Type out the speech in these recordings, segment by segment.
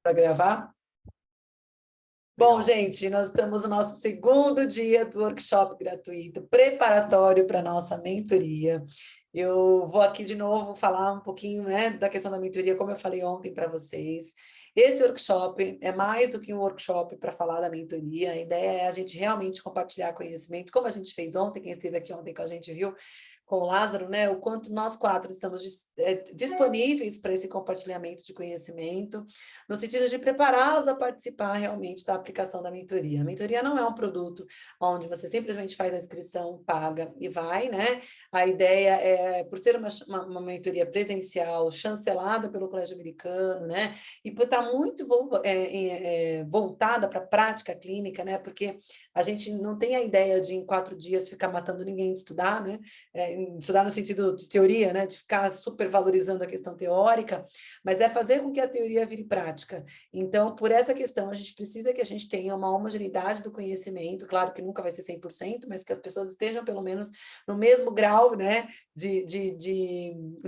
para gravar. Bom, gente, nós estamos no nosso segundo dia do workshop gratuito, preparatório para a nossa mentoria. Eu vou aqui de novo falar um pouquinho, né, da questão da mentoria, como eu falei ontem para vocês. Esse workshop é mais do que um workshop para falar da mentoria, a ideia é a gente realmente compartilhar conhecimento, como a gente fez ontem, quem esteve aqui ontem com a gente viu, com o Lázaro, né, o quanto nós quatro estamos disponíveis para esse compartilhamento de conhecimento, no sentido de prepará-los a participar realmente da aplicação da mentoria. A mentoria não é um produto onde você simplesmente faz a inscrição, paga e vai, né? A ideia é, por ser uma mentoria presencial, chancelada pelo Colégio Americano, né? E por estar muito voltada para a prática clínica, né? Porque a gente não tem a ideia de, em 4 dias, ficar matando ninguém de estudar, né? Estudar no sentido de teoria, né? De ficar supervalorizando a questão teórica, mas é fazer com que a teoria vire prática. Então, por essa questão, a gente precisa que a gente tenha uma homogeneidade do conhecimento, claro que nunca vai ser 100%, mas que as pessoas estejam pelo menos no mesmo grau, né, de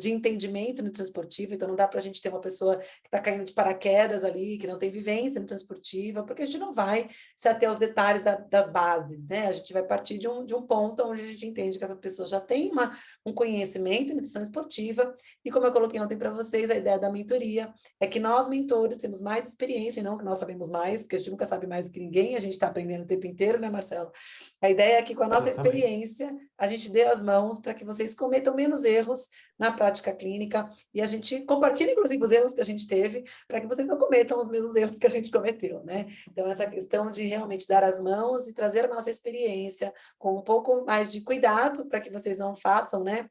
entendimento no transportivo. Então, não dá para a gente ter uma pessoa que está caindo de paraquedas ali, que não tem vivência no transportiva, porque a gente não vai se ater aos detalhes das bases, né? A gente vai partir de um ponto onde a gente entende que essa pessoa já tem um conhecimento em nutrição esportiva, e como eu coloquei ontem para vocês, a ideia da mentoria é que nós, mentores, temos mais experiência, e não que nós sabemos mais, porque a gente nunca sabe mais do que ninguém, a gente está aprendendo o tempo inteiro, né, Marcelo? A ideia é que com a nossa experiência, a gente dê as mãos para que vocês cometam menos erros na prática clínica, e a gente compartilhe, inclusive, os erros que a gente teve, para que vocês não cometam os mesmos erros que a gente cometeu, né? Então, essa questão de realmente dar as mãos e trazer a nossa experiência com um pouco mais de cuidado, para que vocês não façam, né?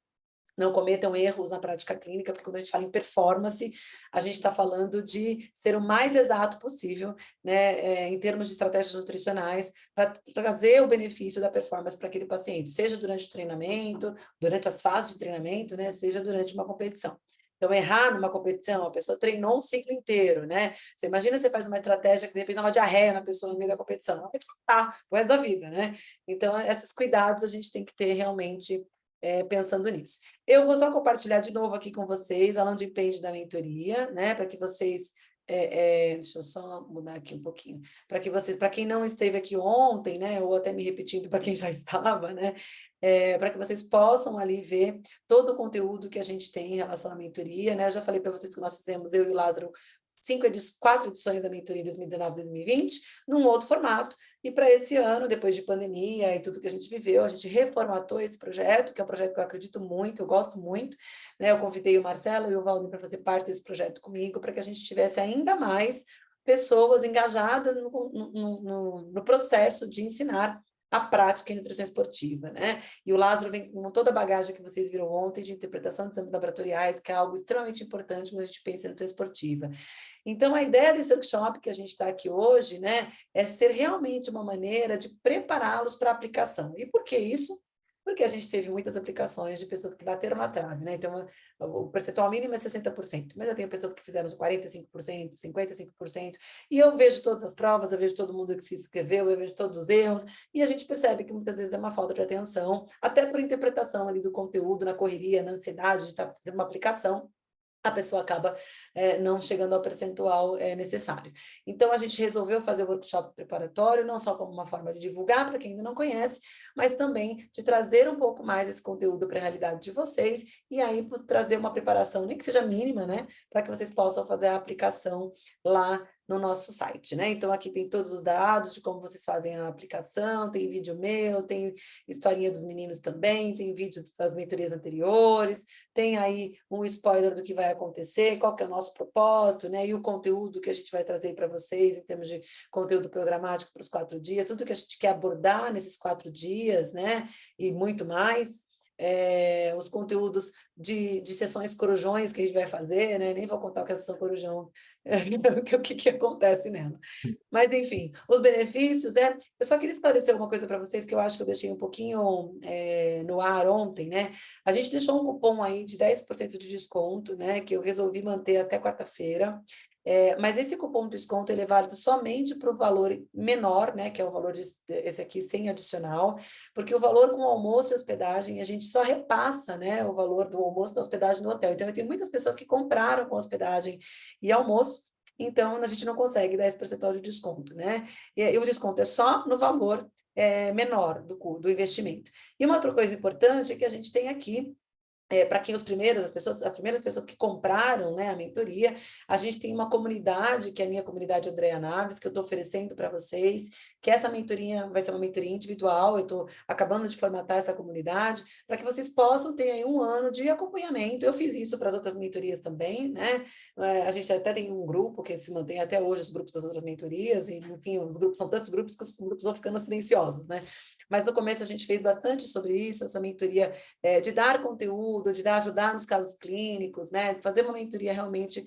Não cometam erros na prática clínica, porque quando a gente fala em performance, a gente está falando de ser o mais exato possível, né, em termos de estratégias nutricionais, para trazer o benefício da performance para aquele paciente, seja durante o treinamento, durante as fases de treinamento, né, seja durante uma competição. Então, errar numa competição, a pessoa treinou um ciclo inteiro, né? Você imagina, você faz uma estratégia que de repente dá uma diarreia na pessoa no meio da competição, ela vai ficar o resto da vida, né? Então, esses cuidados a gente tem que ter realmente pensando nisso. Eu vou só compartilhar de novo aqui com vocês a landing page da mentoria, né, para que vocês, deixa eu só mudar aqui um pouquinho, para que vocês, para quem não esteve aqui ontem, né, ou até me repetindo para quem já estava, né, para que vocês possam ali ver todo o conteúdo que a gente tem em relação à mentoria, né, eu já falei para vocês que nós fizemos, eu e o Lázaro, 4 edições da mentoria 2019-2020, num outro formato, e para esse ano, depois de pandemia e tudo que a gente viveu, a gente reformatou esse projeto, que é um projeto que eu acredito muito, eu gosto muito, né? Eu convidei o Marcelo e o Valdir para fazer parte desse projeto comigo, para que a gente tivesse ainda mais pessoas engajadas no processo de ensinar a prática em nutrição esportiva, né? E o Lázaro vem com toda a bagagem que vocês viram ontem de interpretação de exames laboratoriais, que é algo extremamente importante quando a gente pensa em nutrição esportiva. Então, a ideia desse workshop que a gente está aqui hoje, né, é ser realmente uma maneira de prepará-los para a aplicação. E por que isso? Porque a gente teve muitas aplicações de pessoas que bateram na trave, né? Então, o percentual mínimo é 60%, mas eu tenho pessoas que fizeram 45%, 55%, e eu vejo todas as provas, eu vejo todo mundo que se inscreveu, eu vejo todos os erros, e a gente percebe que muitas vezes é uma falta de atenção, até por interpretação ali do conteúdo, na correria, na ansiedade de estar fazendo uma aplicação, a pessoa acaba não chegando ao percentual necessário. Então, a gente resolveu fazer o workshop preparatório, não só como uma forma de divulgar para quem ainda não conhece, mas também de trazer um pouco mais esse conteúdo para a realidade de vocês, e aí trazer uma preparação, nem que seja mínima, né, para que vocês possam fazer a aplicação lá no nosso site, né? Então, aqui tem todos os dados de como vocês fazem a aplicação, tem vídeo meu, tem historinha dos meninos também, tem vídeo das mentorias anteriores, tem aí um spoiler do que vai acontecer, qual que é o nosso propósito, né? E o conteúdo que a gente vai trazer para vocês em termos de conteúdo programático para os 4 dias, tudo que a gente quer abordar nesses 4 dias, né? E muito mais. Os conteúdos de sessões corujões que a gente vai fazer, né? Nem vou contar o que é a sessão corujão, o que acontece nela. Mas, enfim, os benefícios, né? Eu só queria esclarecer uma coisa para vocês que eu acho que eu deixei um pouquinho no ar ontem, né? A gente deixou um cupom aí de 10% de desconto, né? Que eu resolvi manter até quarta-feira. Mas esse cupom de desconto ele é válido somente para o valor menor, né? Que é o valor esse aqui sem adicional, porque o valor com almoço e hospedagem a gente só repassa, né? O valor do almoço e da hospedagem no hotel. Então, eu tenho muitas pessoas que compraram com hospedagem e almoço, então a gente não consegue dar esse percentual de desconto, né? E o desconto é só no valor menor do investimento. E uma outra coisa importante é que a gente tem aqui para quem as primeiras pessoas que compraram, né, a mentoria, a gente tem uma comunidade, que é a minha comunidade Andréa Naves, que eu estou oferecendo para vocês, que essa mentoria vai ser uma mentoria individual, eu estou acabando de formatar essa comunidade, para que vocês possam ter aí 1 ano de acompanhamento. Eu fiz isso para as outras mentorias também, né? A gente até tem um grupo que se mantém até hoje, os grupos das outras mentorias, e, enfim, os grupos são tantos grupos que os grupos vão ficando silenciosos, né? Mas no começo a gente fez bastante sobre isso, essa mentoria de dar conteúdo, de ajudar nos casos clínicos, né? Fazer uma mentoria realmente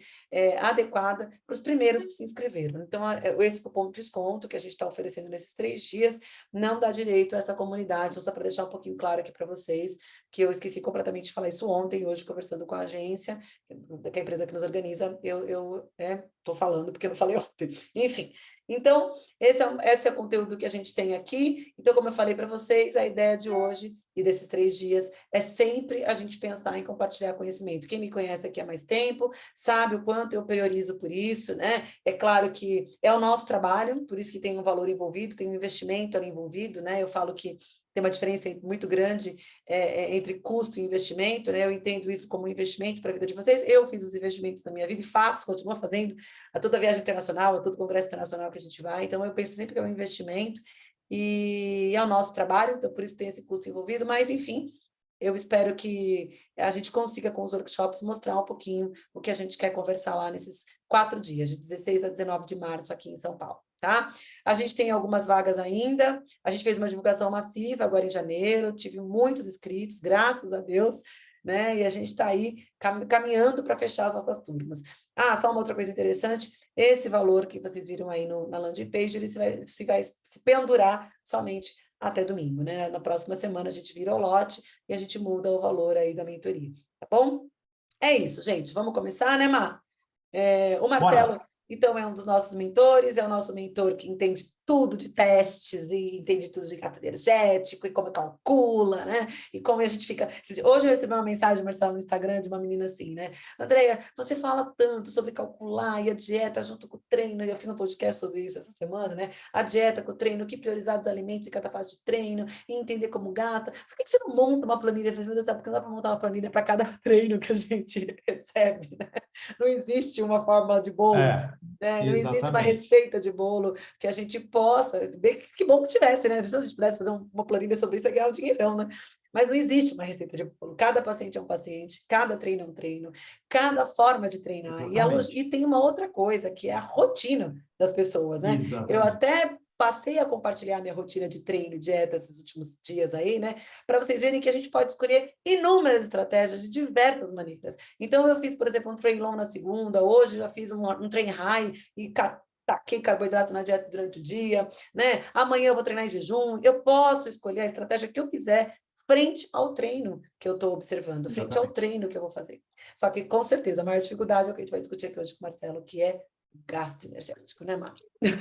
adequada para os primeiros que se inscreveram. Então, esse cupom de desconto que a gente está oferecendo nesses 3 dias não dá direito a essa comunidade, só para deixar um pouquinho claro aqui para vocês, que eu esqueci completamente de falar isso ontem, hoje conversando com a agência, que é a empresa que nos organiza, eu estou falando porque eu não falei ontem. Enfim, então, esse é o conteúdo que a gente tem aqui. Então, como eu falei para vocês, a ideia de hoje e desses 3 dias é sempre a gente pensar em compartilhar conhecimento. Quem me conhece aqui há mais tempo sabe o quanto eu priorizo por isso, né? É claro que é o nosso trabalho, por isso que tem um valor envolvido, tem um investimento ali envolvido, né? Eu falo que tem uma diferença muito grande entre custo e investimento, né? Eu entendo isso como um investimento para a vida de vocês. Eu fiz os investimentos na minha vida e faço, continuo fazendo a toda viagem internacional, a todo congresso internacional que a gente vai. Então, eu penso sempre que é um investimento e é o nosso trabalho, então por isso tem esse custo envolvido, mas, enfim, eu espero que a gente consiga, com os workshops, mostrar um pouquinho o que a gente quer conversar lá nesses 4 dias, de 16 a 19 de março, aqui em São Paulo, tá? A gente tem algumas vagas ainda, a gente fez uma divulgação massiva agora em janeiro, tive muitos inscritos, graças a Deus, né? E a gente está aí caminhando para fechar as nossas turmas. Ah, só uma outra coisa interessante, esse valor que vocês viram aí na landing page, ele vai se pendurar somente até domingo, né? Na próxima semana a gente vira o lote e a gente muda o valor aí da mentoria, tá bom? É isso, gente. Vamos começar, né, Mar? O Marcelo, Bora! então, é um dos nossos mentores, é o nosso mentor que entende tudo de testes e entende tudo de gasto energético e como calcula, né? E como a gente fica... Hoje eu recebi uma mensagem, Marcelo, no Instagram de uma menina assim, né? Andréia, você fala tanto sobre calcular e a dieta junto com o treino, e eu fiz um podcast sobre isso essa semana, né? A dieta com o treino, o que priorizar dos alimentos em cada fase de treino, e entender como gasta. Por que você não monta uma planilha? Eu falei, meu Deus, sabe, porque não dá para montar uma planilha para cada treino que a gente recebe, né? Não existe uma forma de bolo, né? Não existe uma Exatamente. receita de bolo que a gente possa... Que bom que tivesse, né? Se a gente pudesse fazer uma planilha sobre isso, ia ganhar um dinheirão, né? Mas não existe uma receita de bolo. Cada paciente é um paciente, cada treino é um treino, cada forma de treinar. E Exatamente. tem uma outra coisa, que é a rotina das pessoas, né? Eu Exatamente. até passei a compartilhar minha rotina de treino e dieta esses últimos dias aí, né? Para vocês verem que a gente pode escolher inúmeras estratégias de diversas maneiras. Então, eu fiz, por exemplo, um train long na segunda, hoje já fiz um train high e taquei carboidrato na dieta durante o dia, né? Amanhã eu vou treinar em jejum. Eu posso escolher a estratégia que eu quiser frente ao treino que eu estou observando, frente ao Exatamente. treino que eu vou fazer. Só que, com certeza, a maior dificuldade é o que a gente vai discutir aqui hoje com o Marcelo, que é gasto energético, né, Mar?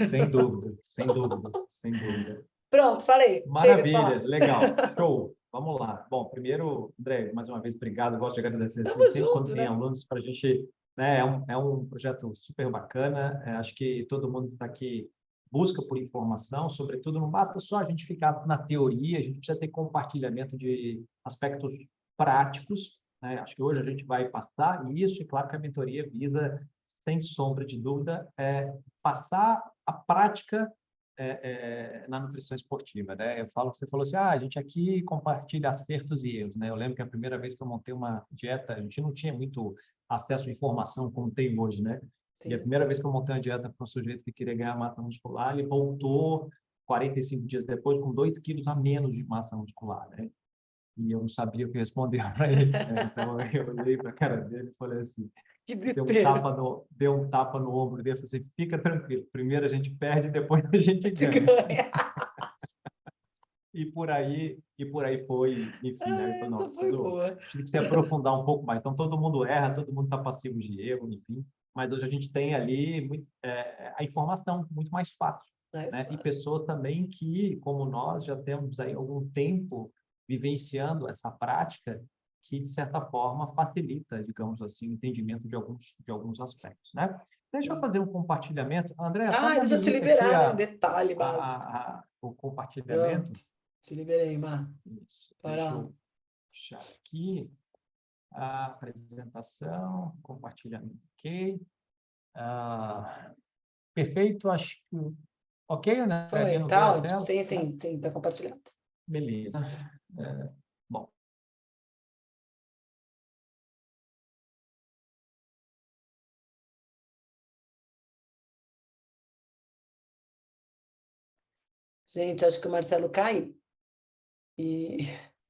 Sem dúvida, sem dúvida, sem dúvida. Pronto, falei. Chega de Maravilha, falar. legal, show. Vamos lá. Bom, primeiro, André, mais uma vez, obrigado. Eu gosto de agradecer assim, Tamo sempre quando junto, tem né? alunos para a gente, né? É um projeto super bacana. Acho que todo mundo que está aqui busca por informação, sobretudo, não basta só a gente ficar na teoria, a gente precisa ter compartilhamento de aspectos práticos, né? Acho que hoje a gente vai passar isso, e claro que a mentoria visa, sem sombra de dúvida, passar a prática na nutrição esportiva, né? Eu falo que você falou assim, a gente aqui compartilha acertos e erros, né? Eu lembro que a primeira vez que eu montei uma dieta, a gente não tinha muito acesso à informação como tem hoje, né? E a Sim. primeira vez que eu montei uma dieta para um sujeito que queria ganhar massa muscular, ele voltou 45 dias depois com 2 quilos a menos de massa muscular, né? E eu não sabia o que responder para ele, né? Então eu olhei para a cara dele e falei assim, Que deu um desespero. tapa no ombro dele, falei assim, fica tranquilo, primeiro a gente perde, depois a gente Você ganha. ganha. E por aí foi, enfim, né? Eu falei, não, Essa foi boa. preciso que se aprofundar um pouco mais. Então, todo mundo erra, todo mundo está passivo de erro, enfim, mas hoje a gente tem ali a informação muito mais fácil, Mais né? E fácil. pessoas também que, como nós, já temos aí algum tempo vivenciando essa prática, que, de certa forma, facilita, digamos assim, o entendimento de alguns aspectos, né? Deixa eu fazer um compartilhamento. André, só Deixa eu te habilita aqui liberar, né? Detalhe básico. o compartilhamento. Pronto, te liberei, Mar. Isso. Deixa Para. eu fechar aqui a apresentação, compartilhamento, ok. Perfeito, acho que... Ok, André? Foi, Vendo ver tá a ótimo. tela? Sim, sim, sim, tá compartilhando. Beleza. Bom, Gente, acho que o Marcelo cai. E...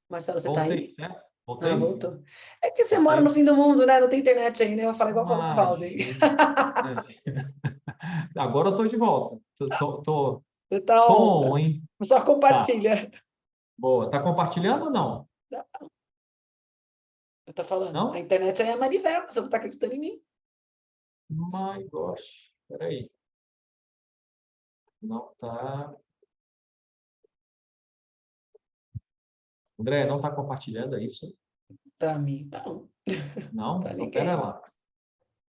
Marcelo, você tá voltei, aí? né? Ah, Voltei? voltou. É porque você mora no Voltei. fim do mundo, né? Não tem internet aí, né? Eu vou falar igual eu falo com o Valden. Imagina. Agora eu estou de volta. Você tá Tô on. on, hein? Só Tá. compartilha. Boa. Tá compartilhando ou não? Eu tô falando. A Não? internet aí é a Manivel, você não tá acreditando em mim. My gosh. Peraí. Não tá. André, não está compartilhando, é isso? Pra mim, não. Não? Pra Então, pera ninguém. lá.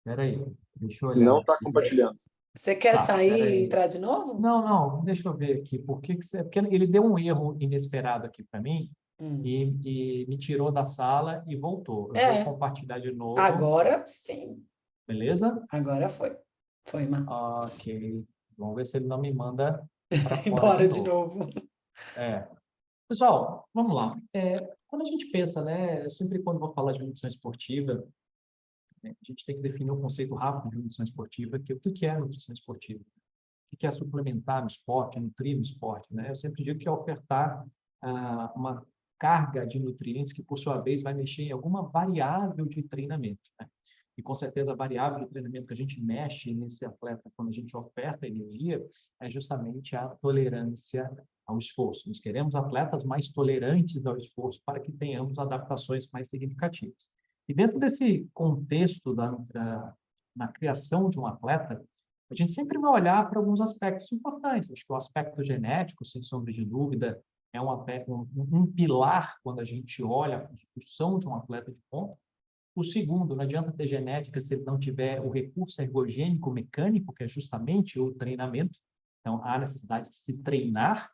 Peraí. Deixa eu olhar Não está aqui. compartilhando. Você quer Tá, sair e peraí. entrar de novo? Não, não, deixa eu ver aqui. Por que que você... Porque ele deu um erro inesperado aqui para mim Hum. e me tirou da sala e voltou. Eu vou É, compartilhar de novo, agora sim. beleza? Agora foi. Foi, Má. Ok. Vamos ver se ele não me manda para fora de Embora de novo. novo. É. Pessoal, vamos lá. Quando a gente pensa, né? Eu sempre quando vou falar de nutrição esportiva, né, a gente tem que definir um conceito rápido de nutrição esportiva, que é o que é nutrição esportiva? O que é suplementar no esporte, nutrir no esporte, né? Eu sempre digo que é ofertar uma carga de nutrientes que, por sua vez, vai mexer em alguma variável de treinamento, né? E, com certeza, a variável de treinamento que a gente mexe nesse atleta quando a gente oferta energia é justamente a tolerância ao esforço. Nós queremos atletas mais tolerantes ao esforço para que tenhamos adaptações mais significativas. E dentro desse contexto na criação de um atleta, a gente sempre vai olhar para alguns aspectos importantes. Acho que o aspecto genético, sem sombra de dúvida, é um pilar quando a gente olha a construção de um atleta de ponta. O segundo, não adianta ter genética se ele não tiver o recurso ergogênico mecânico, que é justamente o treinamento. Então, há necessidade de se treinar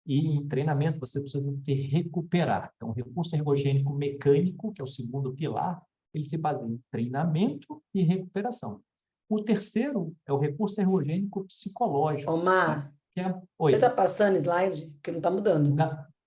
e em treinamento você precisa de recuperar. Então, o recurso ergogênico mecânico, que é o segundo pilar, ele se baseia em treinamento e recuperação. O terceiro é o recurso ergogênico psicológico, Ô, né? Má, Que é... você tá Oi. passando slide? Porque não tá mudando.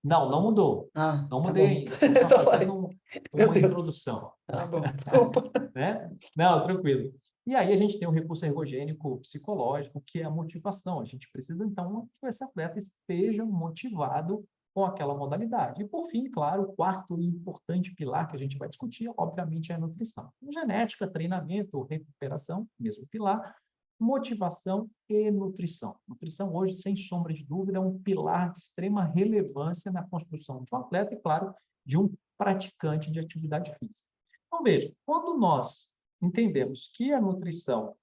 Não, não mudou. Ah, Não tá mudei bom. ainda. Estamos só Então vai. fazendo Meu uma Deus. introdução. Tá bom, desculpa. Né? Não, tranquilo. E aí a gente tem o recurso ergogênico psicológico, que é a motivação. A gente precisa, então, que esse atleta esteja motivado com aquela modalidade. E, por fim, claro, o quarto e importante pilar que a gente vai discutir, obviamente, é a nutrição. Genética, treinamento, recuperação, mesmo pilar, motivação e nutrição. Nutrição hoje, sem sombra de dúvida, é um pilar de extrema relevância na construção de um atleta e, claro, de um praticante de atividade física. Então, veja, quando nós entendemos que a nutrição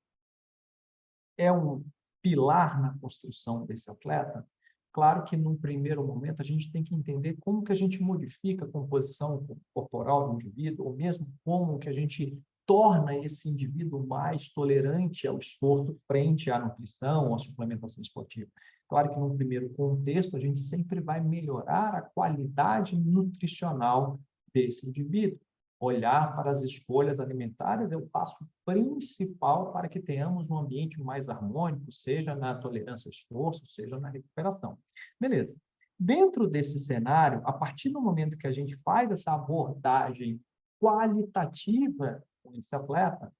é um pilar na construção desse atleta, claro que, num primeiro momento, a gente tem que entender como que a gente modifica a composição corporal do indivíduo, ou mesmo como que a gente torna esse indivíduo mais tolerante ao esforço frente à nutrição, à suplementação esportiva. Claro que, num primeiro contexto, a gente sempre vai melhorar a qualidade nutricional desse indivíduo. Olhar para as escolhas alimentares é o passo principal para que tenhamos um ambiente mais harmônico, seja na tolerância ao esforço, seja na recuperação. Beleza. Dentro desse cenário, a partir do momento que a gente faz essa abordagem qualitativa com esse atleta,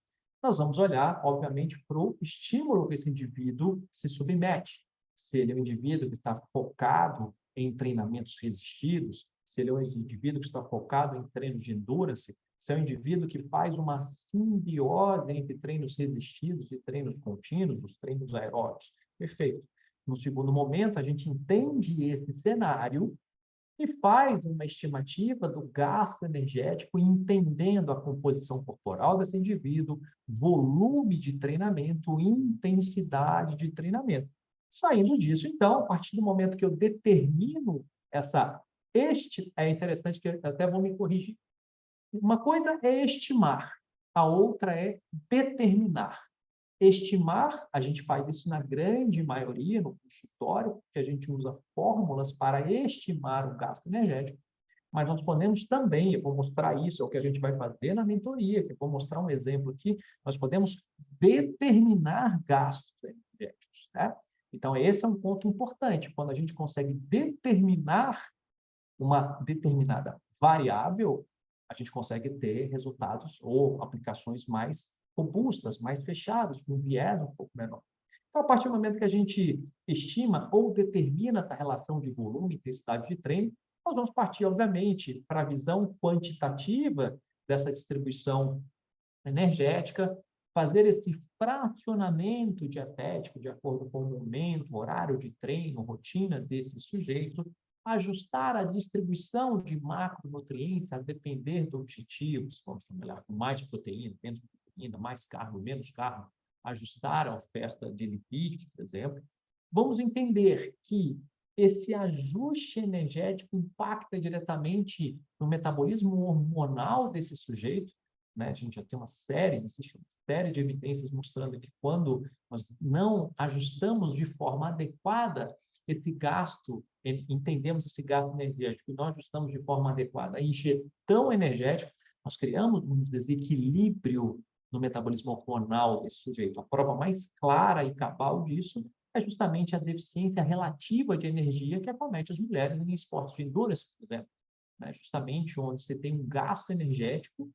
nós vamos olhar, obviamente, para o estímulo que esse indivíduo se submete. Se ele é um indivíduo que está focado em treinamentos resistidos, se ele é um indivíduo que está focado em treinos de endurance, se é um indivíduo que faz uma simbiose entre treinos resistidos e treinos contínuos, os treinos aeróbicos. Perfeito. No segundo momento, a gente entende esse cenário e faz uma estimativa do gasto energético, entendendo a composição corporal desse indivíduo, volume de treinamento, intensidade de treinamento. Saindo disso, então, a partir do momento que eu determino é interessante que eu até vou me corrigir. Uma coisa é estimar, a outra é determinar. Estimar, a gente faz isso na grande maioria no consultório, porque a gente usa fórmulas para estimar o gasto energético, mas nós podemos também, eu vou mostrar isso, é o que a gente vai fazer na mentoria, que eu vou mostrar um exemplo aqui, nós podemos determinar gastos energéticos, né? Então, esse é um ponto importante, quando a gente consegue determinar uma determinada variável, a gente consegue ter resultados ou aplicações mais robustas, mais fechadas, com um viés um pouco menor. Então, a partir do momento que a gente estima ou determina a relação de volume e intensidade de treino, nós vamos partir, obviamente, para a visão quantitativa dessa distribuição energética, fazer esse fracionamento dietético de acordo com o momento, horário de treino, rotina desse sujeito, ajustar a distribuição de macronutrientes a depender do objetivo, se vamos trabalhar com mais proteína, menos proteína, mais carbo, menos carbo, ajustar a oferta de lipídios, por exemplo. Vamos entender que esse ajuste energético impacta diretamente no metabolismo hormonal desse sujeito, né? A gente já tem existe uma série de evidências mostrando que quando nós não ajustamos de forma adequada esse gasto, entendemos esse gasto energético, e nós ajustamos de forma adequada a ingestão energética, nós criamos um desequilíbrio no metabolismo hormonal desse sujeito. A prova mais clara e cabal disso é justamente a deficiência relativa de energia que acomete as mulheres em esportes de endurance, por exemplo, né? Justamente onde você tem um gasto energético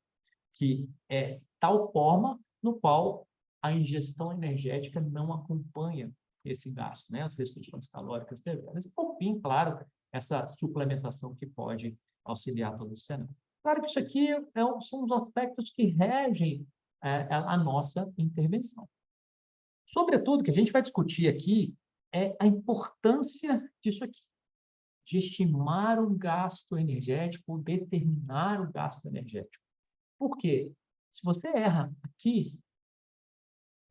que é tal forma no qual a ingestão energética não acompanha esse gasto, né? As restrições calóricas severas. E, por fim, claro, essa suplementação que pode auxiliar todo esse cenário. Claro que isso aqui são os aspectos que regem a nossa intervenção. Sobretudo, o que a gente vai discutir aqui é a importância disso aqui, de estimar o gasto energético, determinar o gasto energético. Por quê? Se você erra aqui,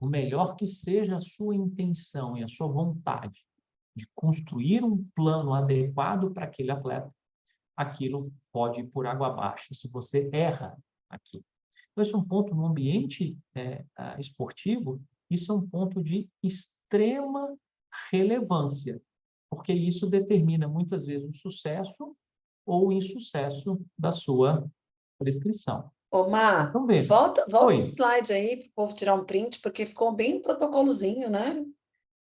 o melhor que seja a sua intenção e a sua vontade de construir um plano adequado para aquele atleta, aquilo pode ir por água abaixo se você erra aqui. Então, esse é um ponto no ambiente esportivo, isso é um ponto de extrema relevância, porque isso determina muitas vezes o sucesso ou o insucesso da sua prescrição. Ô, Má, Então, veja. volta esse Oi. slide aí para o povo tirar um print, porque ficou bem protocolozinho, né?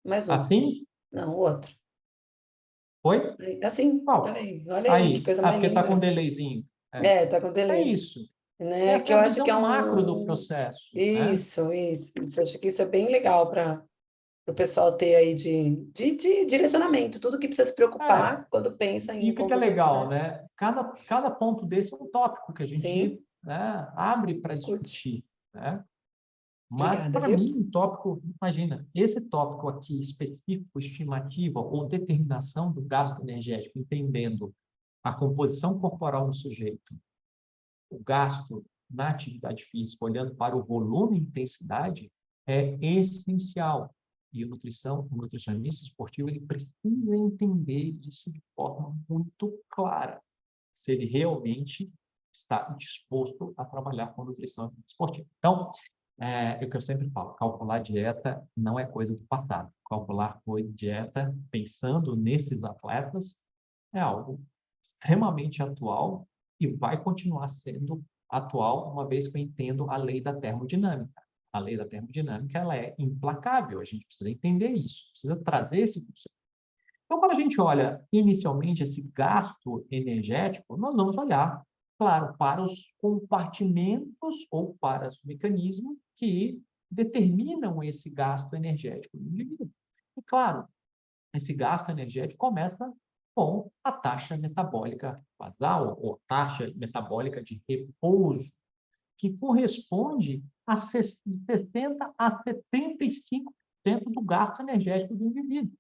Mais um. Assim? Não, o outro. Oi? Assim, Qual? peraí, olha aí, que Aí. coisa Ah, mais porque está com um linda. delayzinho. É. É, tá com É delay, isso. né? Que Essa é eu a acho que é visão macro do um... processo, né? Isso. Eu acho que isso é bem legal para o pessoal ter aí de direcionamento, tudo que precisa se É. preocupar quando pensa E em o que é como... legal, Né? né? Cada ponto desse é um tópico que a gente, Sim, né, abre para escute. discutir, né? Mas, Obrigada, para viu? mim, um tópico, imagina, esse tópico aqui específico, estimativa ou determinação do gasto energético, entendendo a composição corporal do sujeito, o gasto na atividade física, olhando para o volume e intensidade, é essencial. E o nutricionista esportivo, ele precisa entender isso de forma muito clara, se ele realmente está disposto a trabalhar com nutrição esportiva. Então, é o que eu sempre falo, calcular dieta não é coisa do passado. Calcular dieta pensando nesses atletas é algo extremamente atual e vai continuar sendo atual, uma vez que eu entendo a lei da termodinâmica. A lei da termodinâmica, ela é implacável, a gente precisa entender isso, precisa trazer esse conceito. Então, quando a gente olha inicialmente esse gasto energético, nós vamos olhar, claro, para os compartimentos ou para os mecanismos que determinam esse gasto energético do indivíduo. E, claro, esse gasto energético começa com a taxa metabólica basal, ou taxa metabólica de repouso, que corresponde a 60% a 75% do gasto energético do indivíduo.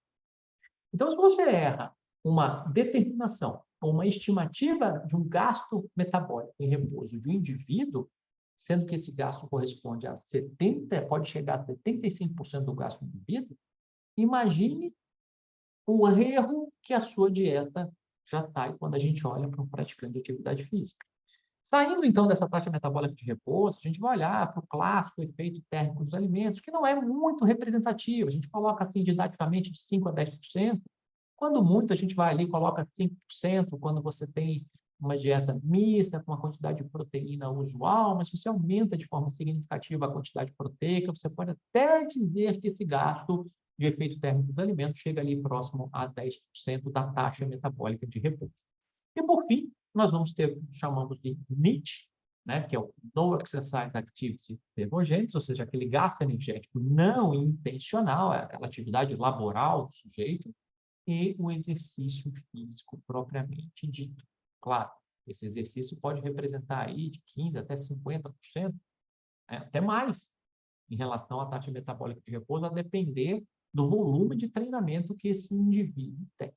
Então, se você erra uma determinação ou uma estimativa de um gasto metabólico em repouso de um indivíduo, sendo que esse gasto corresponde a 70%, pode chegar a 75% do gasto do indivíduo, imagine o erro que a sua dieta já está quando a gente olha para um praticante de atividade física. Saindo, então, dessa taxa metabólica de repouso, a gente vai olhar para o clássico efeito térmico dos alimentos, que não é muito representativo. A gente coloca, assim, didaticamente, de 5% a 10%. Quando muito, a gente vai ali e coloca 5%, quando você tem uma dieta mista, com uma quantidade de proteína usual, mas se você aumenta de forma significativa a quantidade proteica, você pode até dizer que esse gasto de efeito térmico dos alimentos chega ali próximo a 10% da taxa metabólica de repouso. E, por fim, nós vamos ter o que chamamos de NEAT, né, que é o No Exercise Activity Thermogenesis, ou seja, aquele gasto energético não intencional, é aquela atividade laboral do sujeito, e o exercício físico propriamente dito. Claro, esse exercício pode representar aí de 15% até 50%, até mais, em relação à taxa metabólica de repouso, a depender do volume de treinamento que esse indivíduo tem.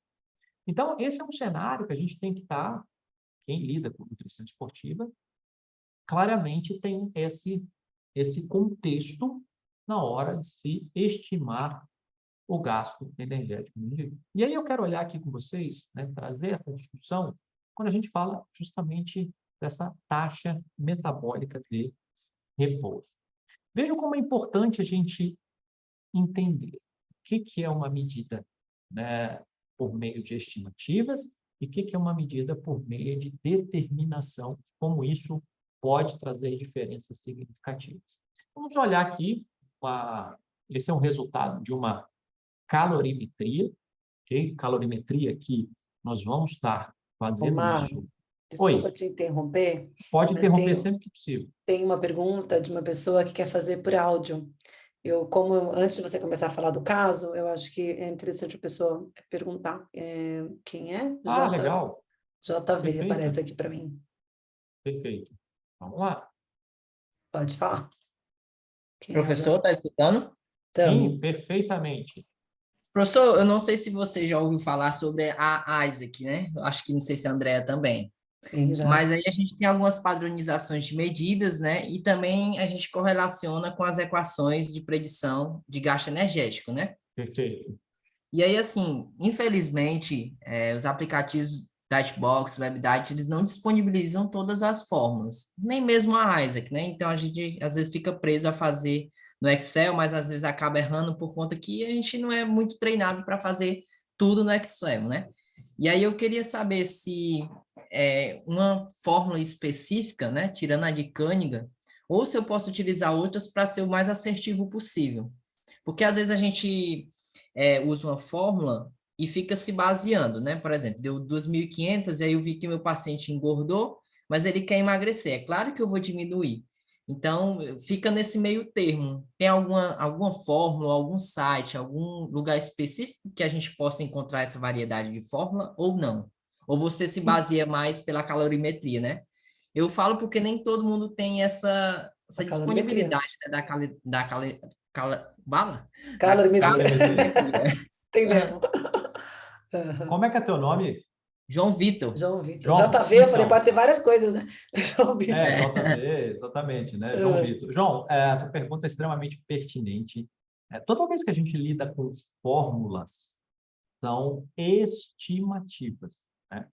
Então, esse é um cenário que a gente tem que estar, quem lida com nutrição esportiva, claramente tem esse contexto na hora de se estimar o gasto energético do indivíduo. E aí eu quero olhar aqui com vocês, né, trazer essa discussão, quando a gente fala justamente dessa taxa metabólica de repouso. Vejam como é importante a gente entender o que é uma medida, né, por meio de estimativas e o que é uma medida por meio de determinação, como isso pode trazer diferenças significativas. Vamos olhar aqui, esse é um resultado de uma calorimetria, ok? Calorimetria que nós vamos estar fazendo Omar, isso. desculpa Oi, te interromper, pode mas interromper sempre que possível. tem uma pergunta de uma pessoa que quer fazer por áudio. Antes de você começar a falar do caso, eu acho que é interessante a pessoa perguntar quem é? Ah, legal. JV Perfeito, aparece aqui para mim. perfeito. Vamos lá. Pode falar. Quem é o Professor, JV? tá escutando? Sim, Tamo. perfeitamente. Professor, eu não sei se você já ouviu falar sobre a Isaac, né? Eu acho que não sei se a Andrea também. Sim, já. Mas aí a gente tem algumas padronizações de medidas, né? E também a gente correlaciona com as equações de predição de gasto energético, né? Perfeito. E aí, assim, infelizmente, os aplicativos Dietbox, WebDiet, eles não disponibilizam todas as fórmulas, nem mesmo a Isaac, né? Então a gente às vezes fica preso a fazer no Excel, mas às vezes acaba errando por conta que a gente não é muito treinado para fazer tudo no Excel, né? E aí eu queria saber se uma fórmula específica, né, tirando a de Königin, ou se eu posso utilizar outras para ser o mais assertivo possível. Porque às vezes a gente usa uma fórmula e fica se baseando, né? Por exemplo, deu 2.500 e aí eu vi que meu paciente engordou, mas ele quer emagrecer. É claro que eu vou diminuir. Então, fica nesse meio termo. Tem alguma fórmula, algum site, algum lugar específico que a gente possa encontrar essa variedade de fórmula ou não? Ou você se baseia mais pela calorimetria, né? Eu falo porque nem todo mundo tem A essa calorimetria. disponibilidade, né, bala? Da Calorimetria. Calorimetria. calorimetria. Entendemos. Aham. Como é que é teu nome? João Vitor. João Vitor. João? JV, eu falei, Então, pode ser várias coisas, né? João Vitor. JV, exatamente, né? João Ah, Vitor. João, a tua pergunta é extremamente pertinente. Toda vez que a gente lida com fórmulas, são estimativas, né?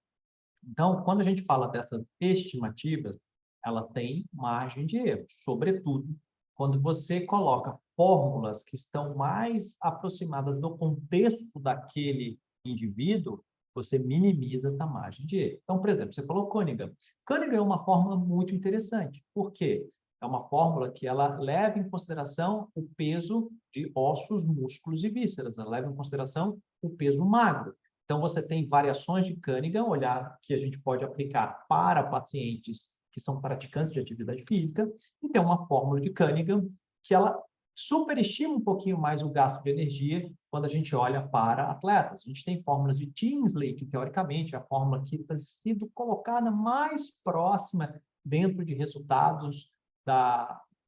Então, quando a gente fala dessas estimativas, ela tem margem de erro, sobretudo quando você coloca fórmulas que estão mais aproximadas do contexto daquele indivíduo, você minimiza essa margem de erro. Então, por exemplo, você falou Königin. Königin é uma fórmula muito interessante. Por quê? É uma fórmula que ela leva em consideração o peso de ossos, músculos e vísceras. Ela leva em consideração o peso magro. Então, você tem variações de Königin, olhar que a gente pode aplicar para pacientes que são praticantes de atividade física, e tem uma fórmula de Königin que ela superestima um pouquinho mais o gasto de energia quando a gente olha para atletas. A gente tem fórmulas de Tinsley, que teoricamente é a fórmula que está sido colocada mais próxima dentro de resultados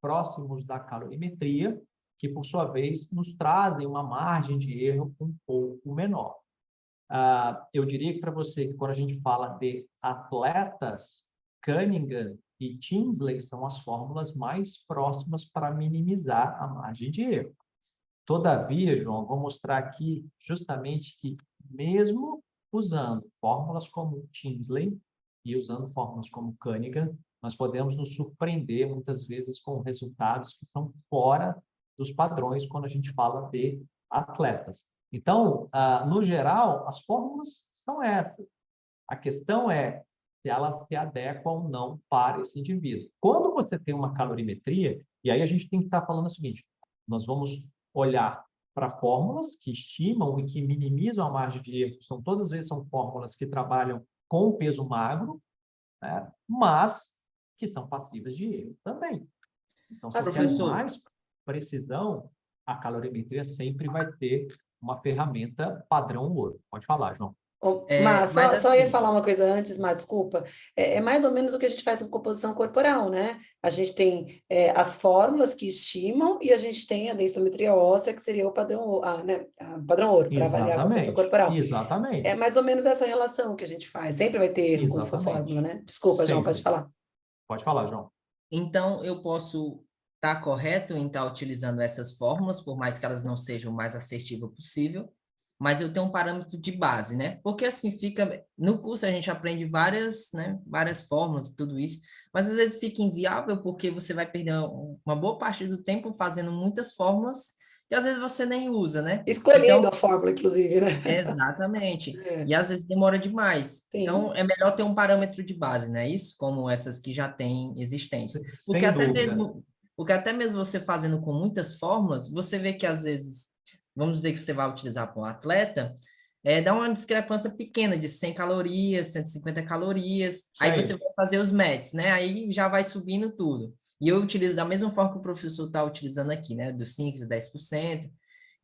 próximos da calorimetria, que por sua vez nos trazem uma margem de erro um pouco menor. Eu diria para você que quando a gente fala de atletas, Königin e Tinsley são as fórmulas mais próximas para minimizar a margem de erro. Todavia, João, vou mostrar aqui justamente que mesmo usando fórmulas como Tinsley e usando fórmulas como Königin, nós podemos nos surpreender muitas vezes com resultados que são fora dos padrões quando a gente fala de atletas. Então, no geral, as fórmulas são essas. A questão é se elas se adequam ou não para esse indivíduo. Quando você tem uma calorimetria, e aí a gente tem que estar falando o seguinte, nós vamos olhar para fórmulas que estimam e que minimizam a margem de erro. Todas as vezes são fórmulas que trabalham com peso magro, né? Mas que são passíveis de erro também. Então, se eu quero Professor, mais precisão, a calorimetria sempre vai ter uma ferramenta padrão ouro. Pode falar, João. Mas mas só ia assim, falar uma coisa antes, Má, desculpa. É mais ou menos o que a gente faz com composição corporal, né? A gente tem as fórmulas que estimam e a gente tem a densometria óssea, que seria o padrão, né, padrão ouro, para avaliar a composição Exatamente, corporal. É exatamente, mais ou menos essa relação que a gente faz. Sempre vai ter erro quando for fórmula, exatamente. né? Desculpa, João, pode Sempre. falar. Pode falar, João. então eu posso estar correto em estar utilizando essas fórmulas, por mais que elas não sejam o mais assertivas possível, mas eu tenho um parâmetro de base, né? Porque assim fica, no curso a gente aprende várias, né, várias fórmulas e tudo isso, mas às vezes fica inviável porque você vai perder uma boa parte do tempo fazendo muitas fórmulas que às vezes você nem usa, né? Escolhendo Então, a fórmula, inclusive, né? exatamente. É, E às vezes demora demais. sim, Então, é melhor ter um parâmetro de base, né? Isso, como essas que já têm existentes. Porque Sem dúvida. até mesmo você fazendo com muitas fórmulas, você vê que às vezes, vamos dizer que você vai utilizar para um atleta, dá uma discrepância pequena de 100 calorias, 150 calorias, Isso aí você aí. vai fazer os METs, né? Aí já vai subindo tudo. E eu utilizo da mesma forma que o professor está utilizando aqui, né? Dos 5, dos 10%.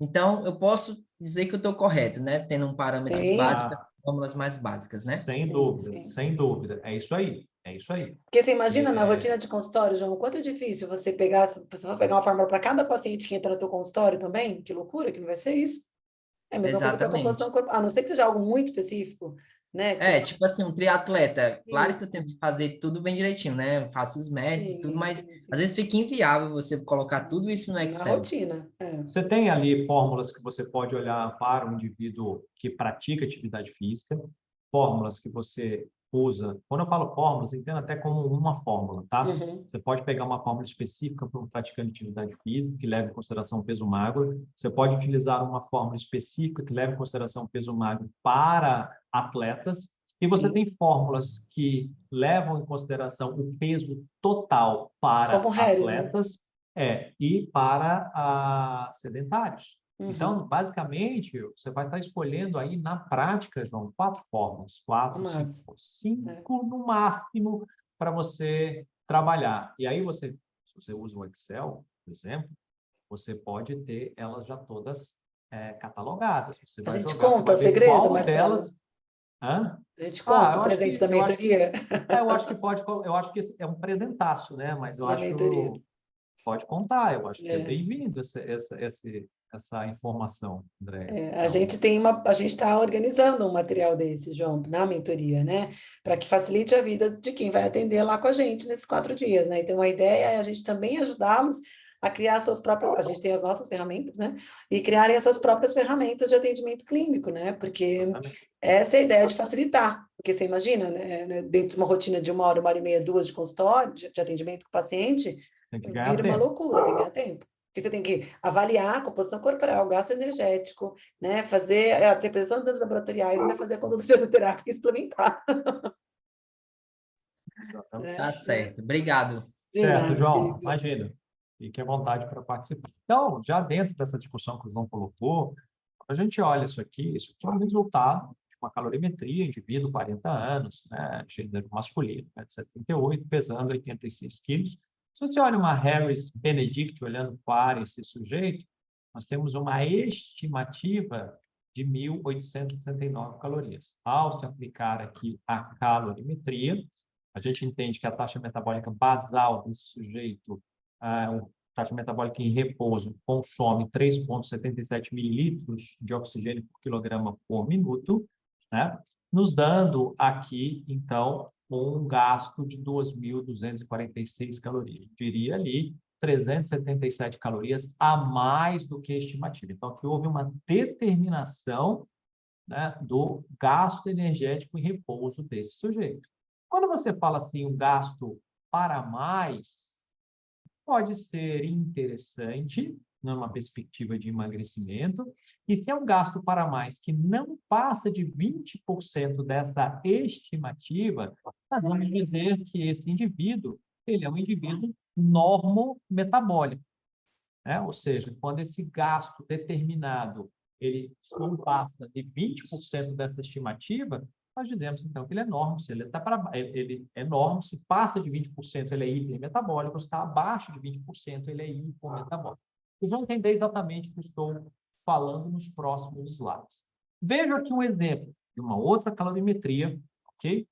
Então, eu posso dizer que eu estou correto, né? Tendo um parâmetro de base para as Ah, fórmulas mais básicas, né? sem sim, dúvida, sim. sem dúvida. É isso aí, é isso aí. Porque você imagina na É, rotina de consultório, João, quanto é difícil você pegar, você vai pegar uma fórmula para cada paciente que entra no teu consultório também? Que loucura que não vai ser isso. É a mesma coisa para a composição Exatamente. corporal, a não ser que seja algo muito específico, né? Que você fala, Tipo assim, um triatleta. Claro que eu tenho isso, que fazer tudo bem direitinho, né? Eu faço os METs e tudo, sim, mas sim, às sim. vezes fica inviável você colocar tudo isso no Na Excel. rotina, é. você tem ali fórmulas que você pode olhar para um indivíduo que pratica atividade física, fórmulas que você usa. Quando eu falo fórmulas, entenda até como uma fórmula, tá? Uhum. Você pode pegar uma fórmula específica para um praticante de atividade física, que leva em consideração o peso magro. Você pode utilizar uma fórmula específica que leva em consideração o peso magro para atletas. E você Sim, tem fórmulas que levam em consideração o peso total como para Harris, né? atletas e para sedentários. Uhum. Então, basicamente, você vai estar escolhendo aí na prática, João, 4 fórmulas, 4, 5, Mas, é. 5 no máximo para você trabalhar. E aí se você usa o Excel, por exemplo, você pode ter elas já todas catalogadas. Você A vai gente jogar, você conta vai o ver segredo, qual Marcelo? delas. Hã? A gente conta o presente da Eu acho que, mentoria eu acho que pode, eu acho que é um presentaço, né? Mas eu na acho que mentoria. pode contar, eu acho que é É. bem-vindo essa informação, André. Então, A gente está organizando um material desse, João, na mentoria, né? Para que facilite a vida de quem vai atender lá com a gente nesses 4 dias, né? Então, a ideia é a gente também ajudá-los a criar suas próprias, a gente tem as nossas ferramentas, né? E criarem as suas próprias ferramentas de atendimento clínico, né? Porque exatamente. essa é a ideia de facilitar. Porque você imagina, né? Dentro de uma rotina de 1 hora e meia, 2 de consultório, de atendimento com o paciente, Tem que ganhar vira uma tempo. loucura, tem que ganhar tempo. Porque você tem que avaliar a composição corporal, o gasto energético, né? Fazer a interpretação dos exames laboratoriais, ainda fazer a conduta fisioterápica e suplementar, Exatamente. Tá né? certo. Obrigado. De Certo, nada, João, querido. imagina. Fique à vontade para participar. Então, já dentro dessa discussão que o João colocou, a gente olha isso aqui é um resultado de uma calorimetria, indivíduo, 40 anos, né, gênero masculino, 1,78 m, pesando 86 quilos. Se você olha uma Harris Benedict olhando para esse sujeito, nós temos uma estimativa de 1.869 calorias. Ao se aplicar aqui a calorimetria, a gente entende que a taxa metabólica basal desse sujeito, a taxa metabólica em repouso, consome 3,77 mililitros de oxigênio por quilograma por minuto, né? Nos dando aqui, então, um gasto de 2.246 calorias. Eu diria ali 377 calorias a mais do que a estimativa. Então, aqui houve uma determinação, né, do gasto energético em repouso desse sujeito. Quando você fala assim, o gasto para mais pode ser interessante numa perspectiva de emagrecimento, e se é um gasto para mais que não passa de 20% dessa estimativa, nós vamos dizer que esse indivíduo, ele é um indivíduo normometabólico, né? Ou seja, quando esse gasto determinado ele não passa de 20% dessa estimativa, nós dizemos, então, que ele é normo. Se ele é normo, se passa de 20%, ele é hipermetabólico, se está abaixo de 20%, ele é hipometabólico. Vocês vão entender exatamente o que eu estou falando nos próximos slides. Veja aqui um exemplo de uma outra calorimetria, ok?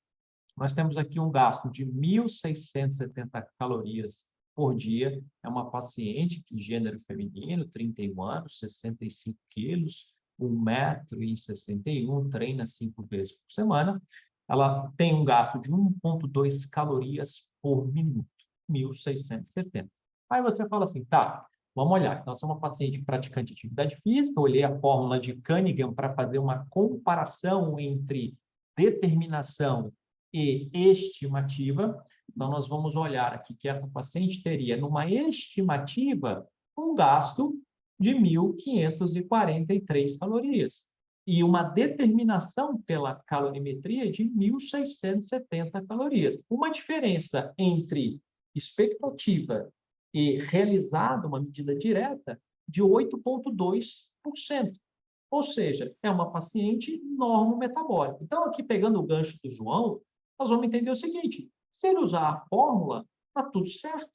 Nós temos aqui um gasto de 1.670 calorias por dia. É uma paciente de gênero feminino, 31 anos, 65 quilos, 1,61 m, treina 5 vezes por semana. Ela tem um gasto de 1,2 calorias por minuto, 1.670. Aí você fala assim, tá, vamos olhar. Então, essa é uma paciente praticante de atividade física. Eu olhei a fórmula de Cunningham para fazer uma comparação entre determinação e estimativa. Então, nós vamos olhar aqui que essa paciente teria, numa estimativa, um gasto de 1.543 calorias e uma determinação pela calorimetria de 1.670 calorias. Uma diferença entre expectativa e realizada, uma medida direta, de 8,2%. Ou seja, é uma paciente normometabólica. Então, aqui pegando o gancho do João, nós vamos entender o seguinte: se ele usar a fórmula, está tudo certo.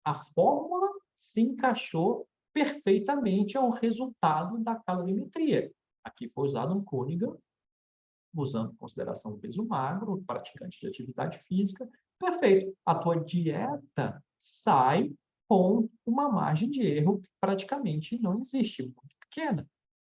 A fórmula se encaixou perfeitamente ao resultado da calorimetria. Aqui foi usado um Cunningham, usando em consideração o peso magro, praticante de atividade física. Perfeito. A tua dieta sai com uma margem de erro que praticamente não existe, muito pequena.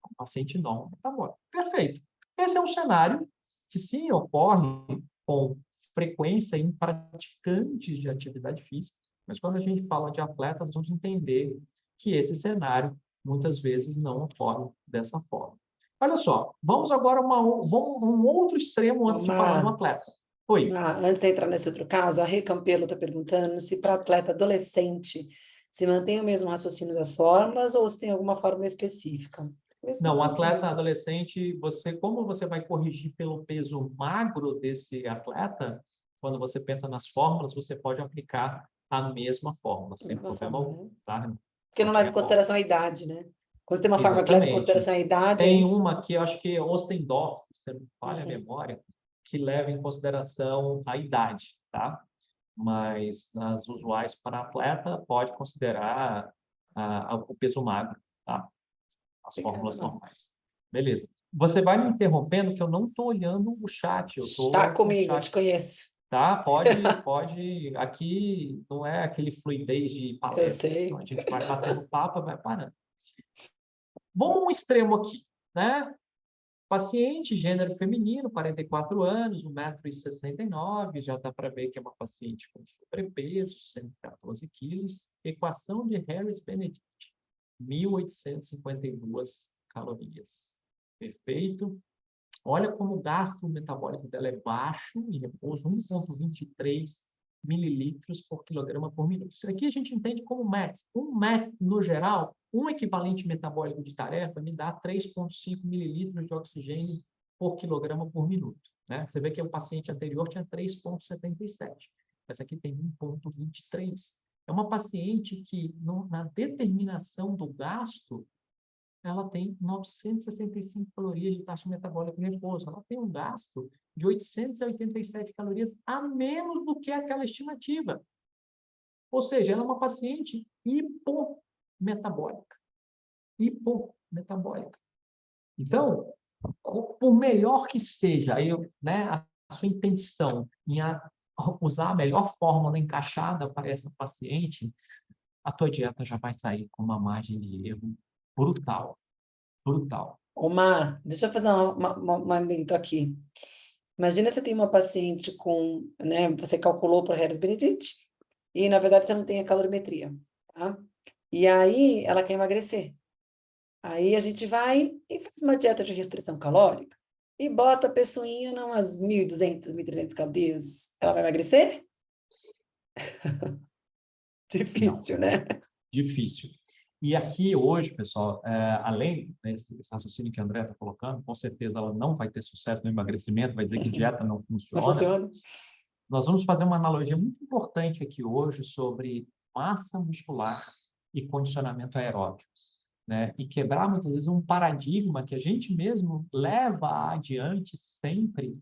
Um paciente normometabólico. Perfeito. Esse é um cenário que sim ocorre com frequência em praticantes de atividade física, mas quando a gente fala de atletas, vamos entender que esse cenário muitas vezes não ocorre dessa forma. Olha só, vamos agora um outro extremo antes de falar do atleta. Oi. Antes de entrar nesse outro caso, a Rê Campelo está perguntando se para atleta adolescente se mantém o mesmo raciocínio das fórmulas ou se tem alguma fórmula específica. Não, atleta adolescente, como você vai corrigir pelo peso magro desse atleta, quando você pensa nas fórmulas, você pode aplicar a mesma fórmula, sem problema algum, tá? Porque não leva em consideração a idade, né? Quando você tem uma fórmula que leva em consideração a idade... Tem uma que eu acho que é Ostendorf, se não me falha a memória, que leva em consideração a idade, tá? Mas as usuais para atleta pode considerar o peso magro, tá? As fórmulas normais. Beleza. Você vai me interrompendo que eu não estou olhando o chat. Está comigo, eu te conheço. Tá? Pode. Aqui não é aquele fluidez de palestra. Eu sei. Então a gente vai batendo papo e vai parando. Vamos um extremo aqui, né? Paciente, gênero feminino, 44 anos, 1,69 m, já dá para ver que é uma paciente com sobrepeso, 114 quilos, equação de Harris-Benedict, 1.852 calorias. Perfeito? Olha como o gasto metabólico dela é baixo, em repouso, 1,23 mililitros por quilograma por minuto. Isso aqui a gente entende como MET. Um MET, no geral, um equivalente metabólico de tarefa me dá 3,5 mililitros de oxigênio por quilograma por minuto. Né? Você vê que o paciente anterior tinha 3,77. Essa aqui tem 1,23. É uma paciente que, na determinação do gasto, ela tem 965 calorias de taxa metabólica em repouso. Ela tem um gasto de 887 calorias a menos do que aquela estimativa. Ou seja, ela é uma paciente hipometabólica. Hipometabólica. Então, por melhor que seja a sua intenção em usar a melhor fórmula encaixada para essa paciente, a tua dieta já vai sair com uma margem de erro brutal. Omar, deixa eu fazer uma dentro aqui. Imagina você tem uma paciente com, né, você calculou para Harris-Benedict e, na verdade, você não tem a calorimetria, tá? E aí, ela quer emagrecer. Aí a gente vai e faz uma dieta de restrição calórica e bota a pessoinha em umas 1.200, 1.300 calorias. Ela vai emagrecer? Difícil, né? Difícil. E aqui hoje, pessoal, além desse raciocínio que a Andrea está colocando, com certeza ela não vai ter sucesso no emagrecimento, vai dizer que dieta não Não funciona. funciona? Nós vamos fazer uma analogia muito importante aqui hoje sobre massa muscular e condicionamento aeróbico, né? E quebrar muitas vezes um paradigma que a gente mesmo leva adiante sempre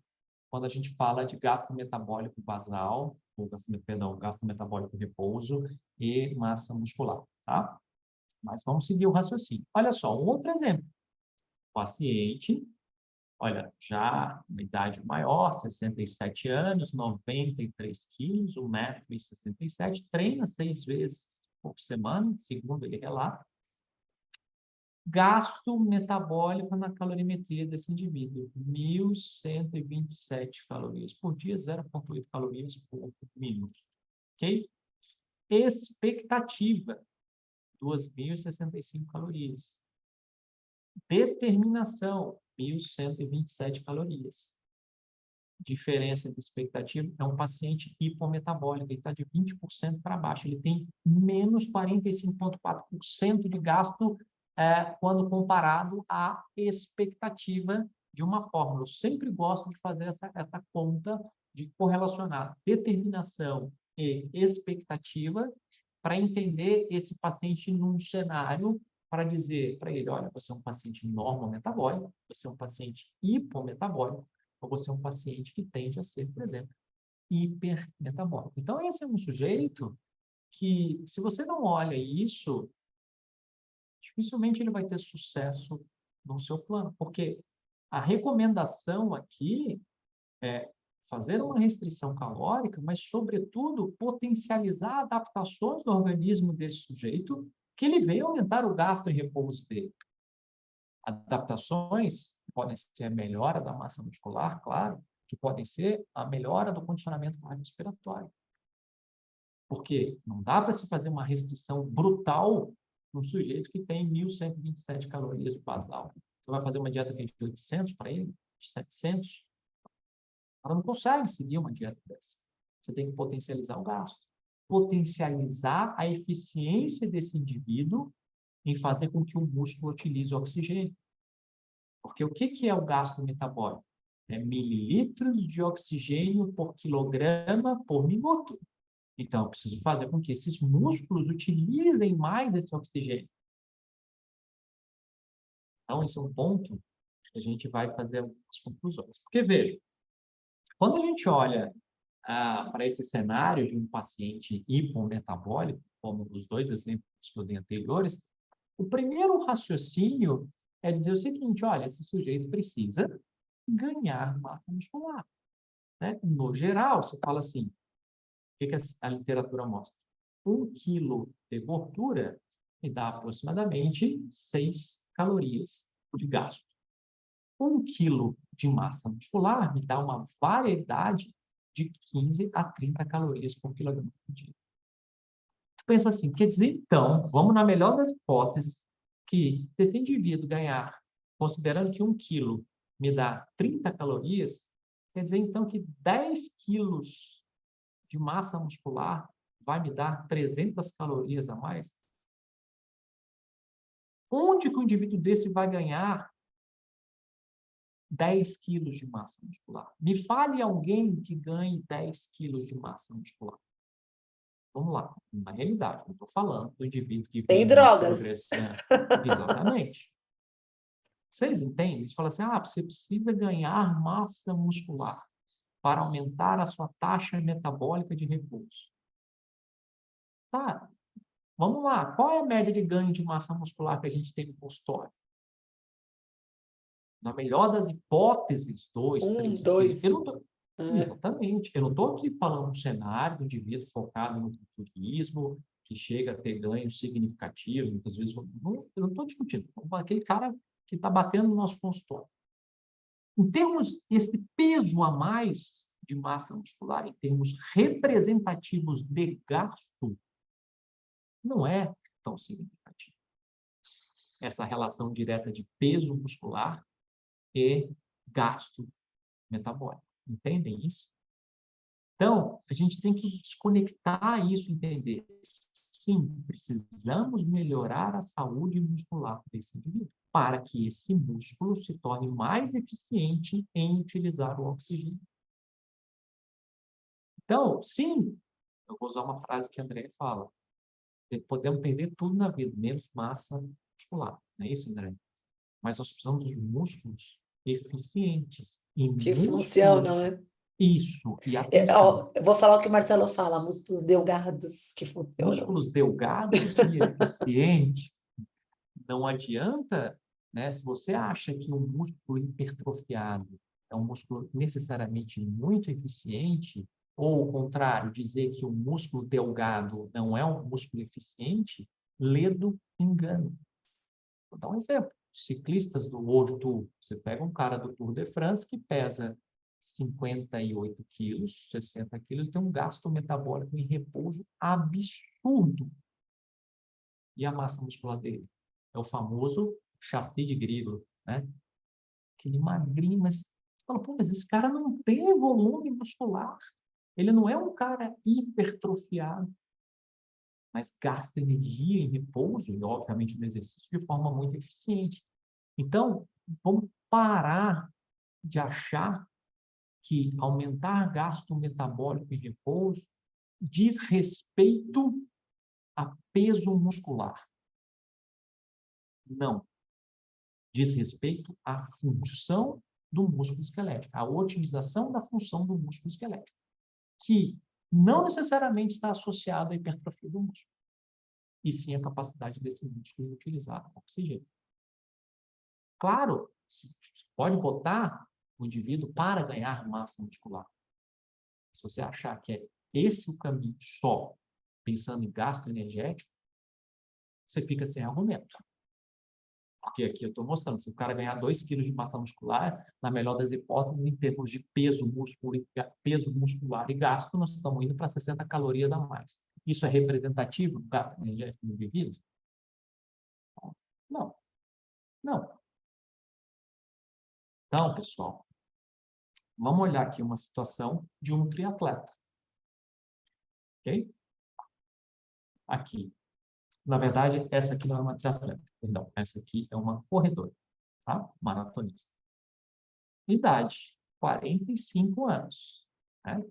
quando a gente fala de gasto metabólico basal, ou gasto metabólico repouso e massa muscular, tá? Mas vamos seguir o raciocínio. Olha só, um outro exemplo. Paciente, olha, já uma idade maior, 67 anos, 93 quilos, 1,67 m, treina 6 vezes por semana, segundo ele relata. Gasto metabólico na calorimetria desse indivíduo, 1.127 calorias por dia, 0,8 calorias por minuto. Ok? Expectativa, 2.065 calorias. Determinação, 1.127 calorias. Diferença de expectativa é um paciente hipometabólico, ele está de 20% para baixo, ele tem menos 45,4% de gasto quando comparado à expectativa de uma fórmula. Eu sempre gosto de fazer essa conta de correlacionar determinação e expectativa para entender esse paciente num cenário para dizer para ele, olha, você é um paciente normometabólico, você é um paciente hipometabólico, ou você é um paciente que tende a ser, por exemplo, hipermetabólico. Então, esse é um sujeito que, se você não olha isso, dificilmente ele vai ter sucesso no seu plano, porque a recomendação aqui é fazer uma restrição calórica, mas, sobretudo, potencializar adaptações do organismo desse sujeito que ele veio aumentar o gasto em repouso dele. Adaptações podem ser a melhora da massa muscular, claro, que podem ser a melhora do condicionamento cardiorrespiratório. Porque não dá para se fazer uma restrição brutal num sujeito que tem 1.127 calorias de basal. Você vai fazer uma dieta de 800 para ele? De 700? Ela não consegue seguir uma dieta dessa. Você tem que potencializar o gasto. Potencializar a eficiência desse indivíduo em fazer com que o músculo utilize o oxigênio. Porque o que é o gasto metabólico? É mililitros de oxigênio por quilograma por minuto. Então, eu preciso fazer com que esses músculos utilizem mais esse oxigênio. Então, esse é um ponto que a gente vai fazer as conclusões. Porque, veja, quando a gente olha para esse cenário de um paciente hipometabólico, como os dois exemplos que eu dei anteriores, o primeiro raciocínio é dizer o seguinte, olha, esse sujeito precisa ganhar massa muscular. Né? No geral, você fala assim, o que a literatura mostra? 1 quilo de gordura me dá aproximadamente 6 calorias de gasto. 1 quilo de massa muscular me dá uma variedade de 15 a 30 calorias por quilograma por dia. Tu pensa assim, quer dizer, então, vamos na melhor das hipóteses, que se esse indivíduo ganhar, considerando que 1 quilo me dá 30 calorias, quer dizer, então, que 10 quilos de massa muscular vai me dar 300 calorias a mais? Onde que o indivíduo desse vai ganhar 10 quilos de massa muscular? Me fale alguém que ganhe 10 quilos de massa muscular. Vamos lá, na realidade, não estou falando do indivíduo que Tem vem numa drogas. progressão. Exatamente. Vocês entendem? Eles falam assim, você precisa ganhar massa muscular para aumentar a sua taxa metabólica de repouso. Tá, vamos lá. Qual é a média de ganho de massa muscular que a gente tem no consultório? Na melhor das hipóteses, 2, 3 2. quilos. Eu não tô... Exatamente. Eu não estou aqui falando um cenário do indivíduo focado no culturismo, que chega a ter ganhos significativos, muitas vezes. Eu não estou discutindo. Aquele cara que está batendo no nosso consultório. Em termos, esse peso a mais de massa muscular, em termos representativos de gasto, não é tão significativo. Essa relação direta de peso muscular e gasto metabólico. Entendem isso? Então, a gente tem que desconectar isso, entender. Sim, precisamos melhorar a saúde muscular desse indivíduo, para que esse músculo se torne mais eficiente em utilizar o oxigênio. Então, sim, eu vou usar uma frase que a André fala. Podemos perder tudo na vida, menos massa muscular. Não é isso, André? Mas nós precisamos de músculos eficientes. E Que músculos... funcionam, né? Isso, e atenção. Eu vou falar o que o Marcelo fala, músculos delgados que funcionam. Músculos delgados e eficientes. Não adianta, né? Se você acha que um músculo hipertrofiado é um músculo necessariamente muito eficiente, ou, ao contrário, dizer que o músculo delgado não é um músculo eficiente, ledo engano. Vou dar um exemplo. Ciclistas do World Tour. Você pega um cara do Tour de France que pesa 58 quilos, 60 quilos, tem um gasto metabólico em repouso absurdo. E a massa muscular dele? É o famoso chassi de grilo, né? Aquele magrinho, mas você fala, pô, mas esse cara não tem volume muscular. Ele não é um cara hipertrofiado, mas gasta energia em repouso e, obviamente, no exercício de forma muito eficiente. Então, vamos parar de achar que aumentar gasto metabólico em repouso diz respeito a peso muscular. Não. Diz respeito à função do músculo esquelético, à otimização da função do músculo esquelético, que não necessariamente está associado à hipertrofia do músculo, e sim à capacidade desse músculo de utilizar oxigênio. Claro, você pode botar o indivíduo para ganhar massa muscular. Se você achar que é esse o caminho só, pensando em gasto energético, você fica sem argumento. Porque aqui eu estou mostrando, se o cara ganhar 2 quilos de massa muscular, na melhor das hipóteses, em termos de peso muscular e gasto, nós estamos indo para 60 calorias a mais. Isso é representativo do gasto energético do indivíduo? Não. Não. Então, pessoal, vamos olhar aqui uma situação de um triatleta. Ok? Aqui. Na verdade, essa aqui não é uma triatleta, perdão. Essa aqui é uma corredora, tá? Maratonista. Idade, 45 anos. Né?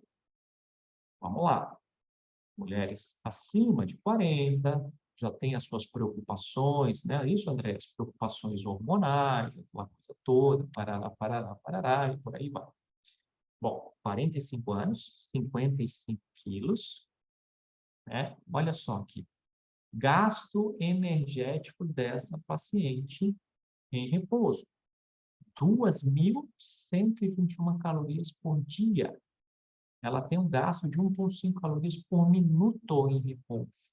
Vamos lá. Mulheres acima de 40, já têm as suas preocupações, né? Isso, André, as preocupações hormonais, aquela coisa toda, parará, parará, parará, e por aí vai. Bom, 45 anos, 55 quilos, né? Olha só aqui. Gasto energético dessa paciente em repouso. 2.121 calorias por dia. Ela tem um gasto de 1,5 calorias por minuto em repouso.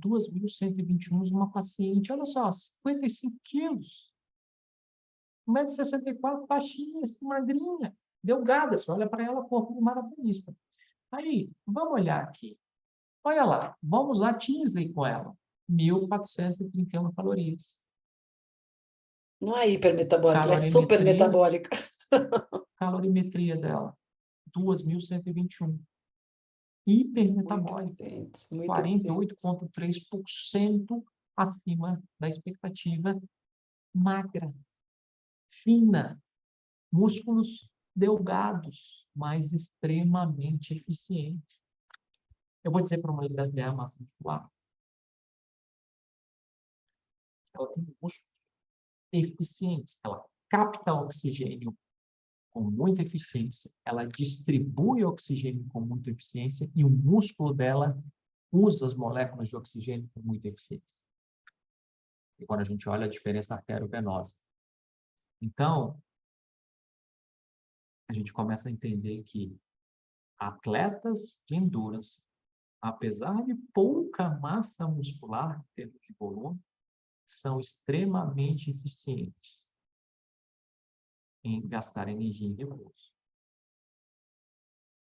2.121 uma paciente, olha só, 55 quilos. 1,64 m, baixinha, magrinha, delgada. Você olha para ela, corpo de maratonista. Aí, vamos olhar aqui. Olha lá, vamos usar Tinsley com ela. 1.431 calorias. Não é hipermetabólica, ela é super Calorimetria, metabólica. calorimetria dela, 2.121. Muito Hipermetabólica, eficiente, muito eficiente. 48,3% acima da expectativa, magra, fina, músculos delgados, mas extremamente eficientes. Eu vou dizer para uma das ganhar massa muscular. Ela tem músculos eficientes, ela capta oxigênio com muita eficiência, ela distribui oxigênio com muita eficiência e o músculo dela usa as moléculas de oxigênio com muita eficiência. E quando a gente olha a diferença arteriovenosa. Então, a gente começa a entender que atletas de endurance, apesar de pouca massa muscular em termos de volume, são extremamente eficientes em gastar energia em repouso.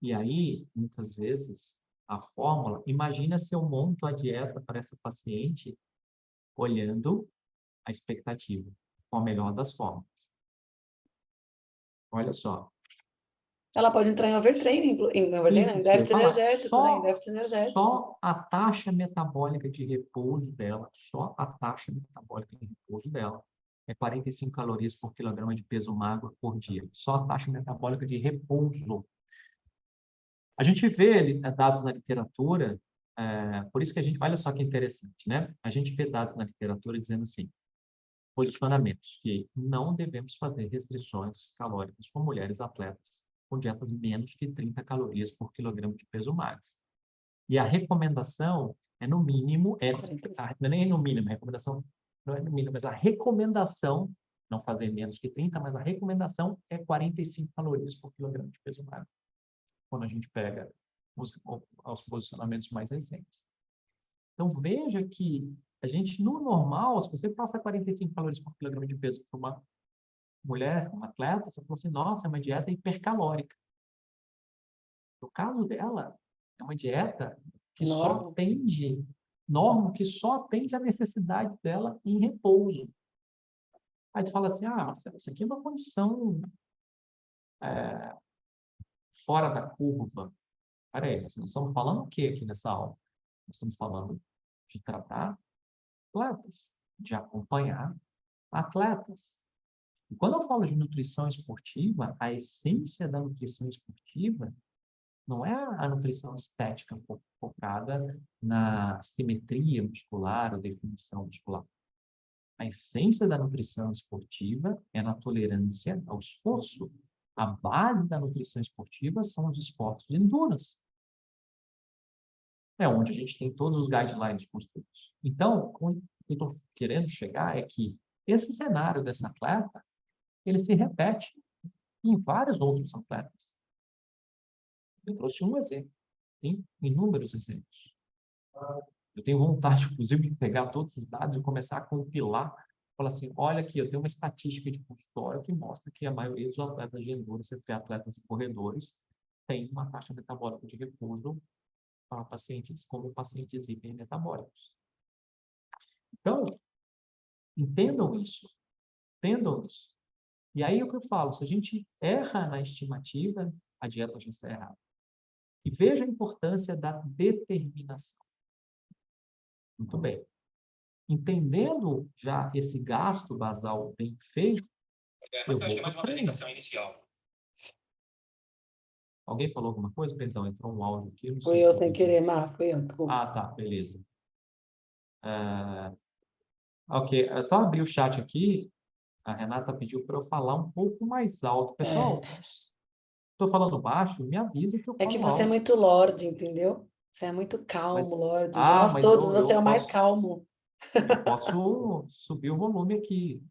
E aí, muitas vezes, a fórmula, imagina se eu monto a dieta para essa paciente olhando a expectativa, com a melhor das formas. Olha só, Ela pode entrar em overtraining, em overtraining, não, em Isso que eu ia déficit falar. energético, né? Em déficit energético. Só a taxa metabólica de repouso dela, só a taxa metabólica de repouso dela é 45 calorias por quilograma de peso magro por dia. Só a taxa metabólica de repouso. A gente vê dados na literatura, por isso que a gente, olha só que interessante, né? A gente vê dados na literatura dizendo assim, posicionamentos, que não devemos fazer restrições calóricas com mulheres atletas com dietas menos que 30 calorias por quilograma de peso magro. E a recomendação é no mínimo, não é nem no mínimo, a recomendação não é no mínimo, mas a recomendação, não fazer menos que 30, mas a recomendação é 45 calorias por quilograma de peso magro, quando a gente pega os posicionamentos mais recentes. Então, veja que a gente, no normal, se você passa 45 calorias por quilograma de peso para uma mulher, uma atleta, você fala assim, nossa, é uma dieta hipercalórica. No caso dela, é uma dieta que só tende, que só atende a necessidade dela em repouso. Aí tu fala assim, Marcelo, isso aqui é uma condição fora da curva. Peraí, nós estamos falando o que aqui nessa aula? Nós estamos falando de tratar atletas, de acompanhar atletas. E quando eu falo de nutrição esportiva, a essência da nutrição esportiva não é a nutrição estética focada na simetria muscular ou definição muscular. A essência da nutrição esportiva é na tolerância ao esforço. A base da nutrição esportiva são os esportes de endurance. É onde a gente tem todos os guidelines construídos. Então, o que eu estou querendo chegar é que esse cenário dessa atleta, ele se repete em vários outros atletas. Eu trouxe um exemplo. Tem inúmeros exemplos. Eu tenho vontade, inclusive, de pegar todos os dados e começar a compilar. Falar assim, olha aqui, eu tenho uma estatística de consultório que mostra que a maioria dos atletas de endurance, entre atletas e corredores, tem uma taxa metabólica de repouso para pacientes como pacientes hipermetabólicos. Então, entendam isso. Entendam isso. E aí é o que eu falo, se a gente erra na estimativa, a dieta já está errada. E veja a importância da determinação. Muito bem. Entendendo já esse gasto basal bem feito, eu vou para o treino. Alguém falou alguma coisa? Perdão, entrou um áudio aqui. Não Foi sei eu se sem querer, Mar, foi eu, desculpa. tá, beleza. Ok, eu estou abrindo o chat aqui. A Renata pediu para eu falar um pouco mais alto. Pessoal, estou falando baixo, me avisa que eu É que falo você é alto. muito Lorde, entendeu? Você é muito calmo, Lorde. De nós Mas todos, você é o mais posso, calmo. eu posso subir o volume aqui.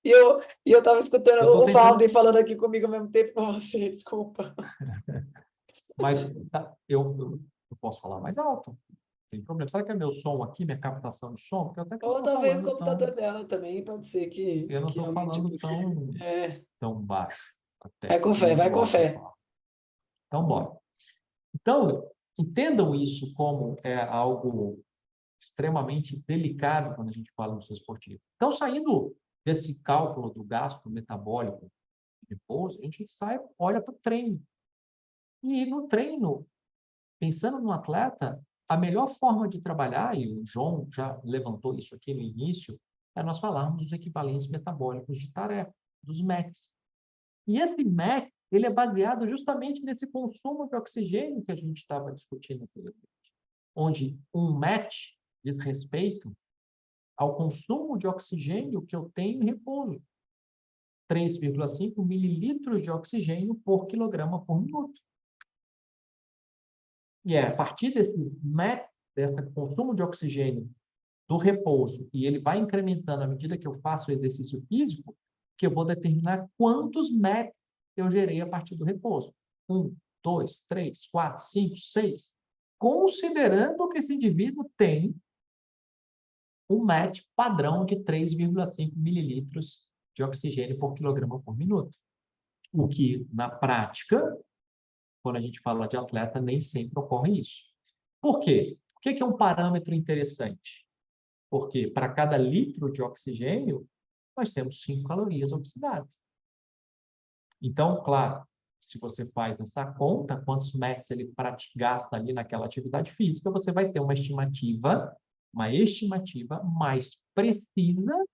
E eu estava escutando Eu tô o tentando... Valdir falando aqui comigo ao mesmo tempo com você, desculpa. Mas eu posso falar mais alto. Não tem problema. Será que é meu som aqui, minha captação de som? Porque até que eu Ou não estou talvez o falando computador dela também, pode ser eu não que estou realmente... falando tão baixo. Até Vai com fé, vai muito com alto eu fé. falo. Então, bora. Então, entendam isso como algo extremamente delicado quando a gente fala no seu esportivo. Então, saindo desse cálculo do gasto metabólico de repouso, a gente olha para o treino. E no treino, pensando no atleta, a melhor forma de trabalhar, e o João já levantou isso aqui no início, é nós falarmos dos equivalentes metabólicos de tarefa, dos METs. E esse MET, ele é baseado justamente nesse consumo de oxigênio que a gente estava discutindo anteriormente, onde um MET diz respeito ao consumo de oxigênio que eu tenho em repouso. 3,5 mililitros de oxigênio por quilograma por minuto. E é a partir desses MET, desse consumo de oxigênio do repouso, e ele vai incrementando à medida que eu faço o exercício físico, que eu vou determinar quantos MET eu gerei a partir do repouso. 1, 2, 3, 4, 5, 6. Considerando que esse indivíduo tem um MET padrão de 3,5 mililitros de oxigênio por quilograma por minuto. O que, na prática, quando a gente fala de atleta, nem sempre ocorre isso. Por quê? Por que é um parâmetro interessante? Porque para cada litro de oxigênio, nós temos 5 calorias oxidadas. Então, claro, se você faz essa conta, quantos metros ele gasta ali naquela atividade física, você vai ter uma estimativa mais precisa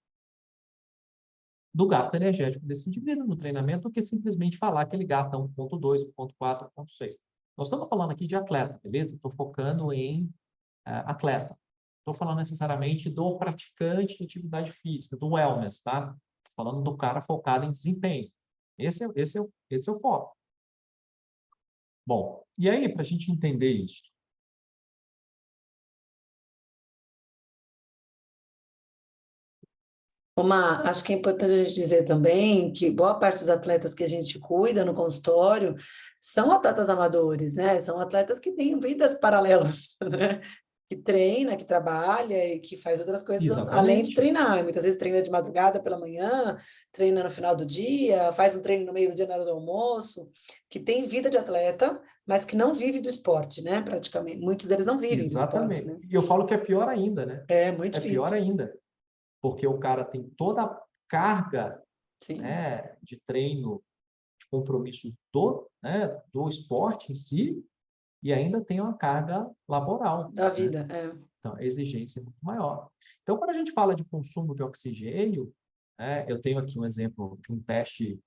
do gasto energético desse indivíduo no treinamento do que simplesmente falar que ele gasta 1,2, 1,4, 1,6. Nós estamos falando aqui de atleta, beleza? Estou focando em atleta. Estou falando necessariamente do praticante de atividade física, do wellness, tá? Estou falando do cara focado em desempenho. Esse é o foco. Bom, e aí, para a gente entender isso? Acho que é importante a gente dizer também que boa parte dos atletas que a gente cuida no consultório são atletas amadores, né? São atletas que têm vidas paralelas, né? Que treina, que trabalha e que faz outras coisas além de Exatamente. treinar. Muitas vezes treina de madrugada pela manhã, treina no final do dia, faz um treino no meio do dia na hora do almoço, que tem vida de atleta, mas que não vive do esporte, né? Praticamente. Muitos deles não vivem do esporte, né? Exatamente. E eu falo que é pior ainda, né? É muito É pior difícil. ainda, porque o cara tem toda a carga, Sim, né, de treino, de compromisso do esporte em si, e ainda tem uma carga laboral, da né? vida, é. Então, a exigência é muito maior. Então, quando a gente fala de consumo de oxigênio, eu tenho aqui um exemplo de um teste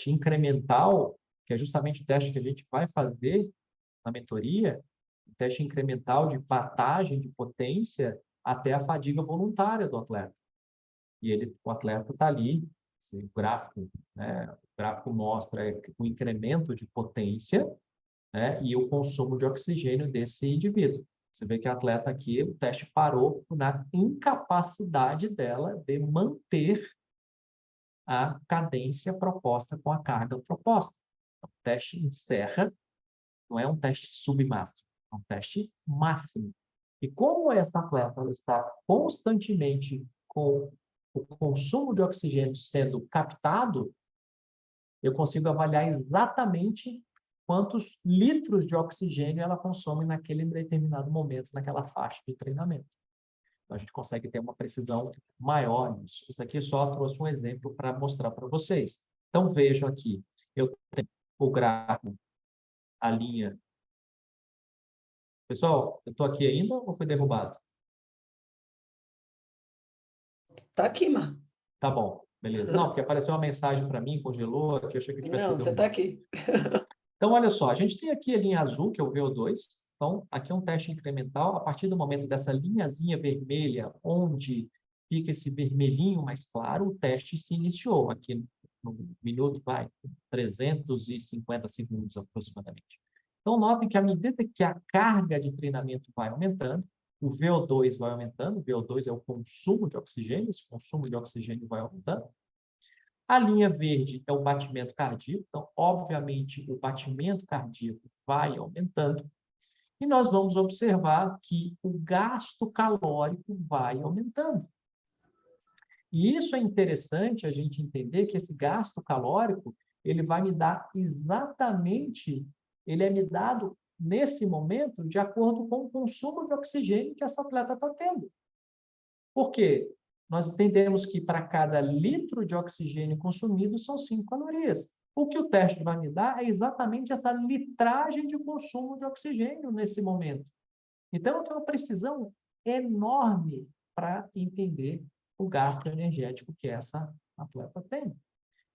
incremental, que é justamente o teste que a gente vai fazer na mentoria, um teste incremental de wattagem de potência até a fadiga voluntária do atleta. E o atleta está ali, o gráfico mostra o incremento de potência, né, e o consumo de oxigênio desse indivíduo. Você vê que a atleta aqui, o teste parou na incapacidade dela de manter a cadência proposta com a carga proposta. Então, o teste encerra, não é um teste submáximo, é um teste máximo. E como essa atleta ela está constantemente com o consumo de oxigênio sendo captado, eu consigo avaliar exatamente quantos litros de oxigênio ela consome naquele determinado momento, naquela faixa de treinamento. Então, a gente consegue ter uma precisão maior nisso. Isso aqui só trouxe um exemplo para mostrar para vocês. Então, vejam aqui, eu tenho o gráfico, a linha. Pessoal, eu estou aqui ainda ou foi derrubado? Tá aqui, Mar. Tá bom, beleza. Não, porque apareceu uma mensagem para mim, congelou, aqui eu achei que tivesse Não, sido você está derrubado. aqui. Então, olha só, a gente tem aqui a linha azul, que é o VO2. Então, aqui é um teste incremental. A partir do momento dessa linhazinha vermelha, onde fica esse vermelhinho mais claro, o teste se iniciou. Aqui no minuto, 350 segundos aproximadamente. Então, notem que à medida que a carga de treinamento vai aumentando, o VO2 vai aumentando. O VO2 é o consumo de oxigênio, esse consumo de oxigênio vai aumentando. A linha verde é o batimento cardíaco, então, obviamente, o batimento cardíaco vai aumentando, e nós vamos observar que o gasto calórico vai aumentando. E isso é interessante a gente entender que esse gasto calórico, ele vai me dar exatamente, ele é me dado nesse momento de acordo com o consumo de oxigênio que essa atleta está tendo. Por quê? Nós entendemos que para cada litro de oxigênio consumido são 5 calorias. O que o teste vai me dar é exatamente essa litragem de consumo de oxigênio nesse momento. Então, eu tenho uma precisão enorme para entender o gasto energético que essa atleta tem.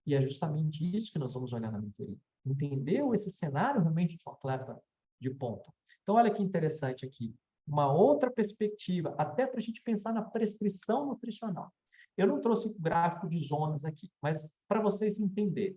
E é justamente isso que nós vamos olhar na mentoria. Entendeu esse cenário realmente de um atleta de ponta. Então, olha que interessante aqui. Uma outra perspectiva, até para a gente pensar na prescrição nutricional. Eu não trouxe gráfico de zonas aqui, mas para vocês entenderem.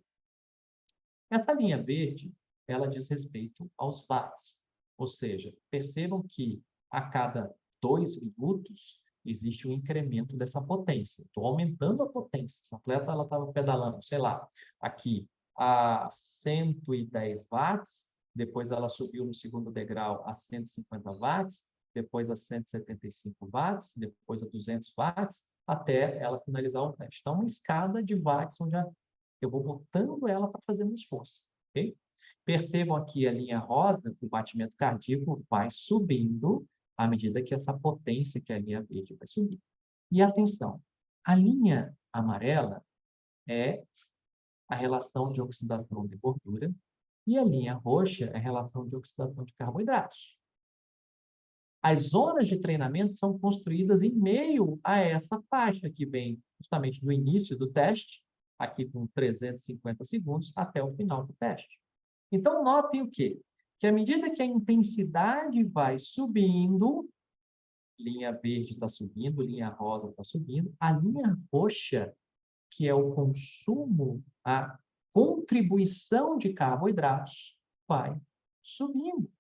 Essa linha verde, ela diz respeito aos watts. Ou seja, percebam que a cada 2 minutos existe um incremento dessa potência. Estou aumentando a potência. Essa atleta estava pedalando, sei lá, aqui a 110 watts, depois ela subiu no segundo degrau a 150 watts, depois a 175 watts, depois a 200 watts, até ela finalizar o teste. Então, uma escada de watts, onde eu vou botando ela para fazer um esforço. Okay? Percebam aqui a linha rosa, o batimento cardíaco vai subindo à medida que essa potência, que é a linha verde, vai subir. E atenção, a linha amarela é a relação de oxidação de gordura, e a linha roxa é a relação de oxidação de carboidratos. As zonas de treinamento são construídas em meio a essa faixa que vem justamente do início do teste, aqui com 350 segundos, até o final do teste. Então, notem o quê? Que à medida que a intensidade vai subindo, linha verde está subindo, linha rosa está subindo, a linha roxa, que é o consumo, a contribuição de carboidratos, vai subindo.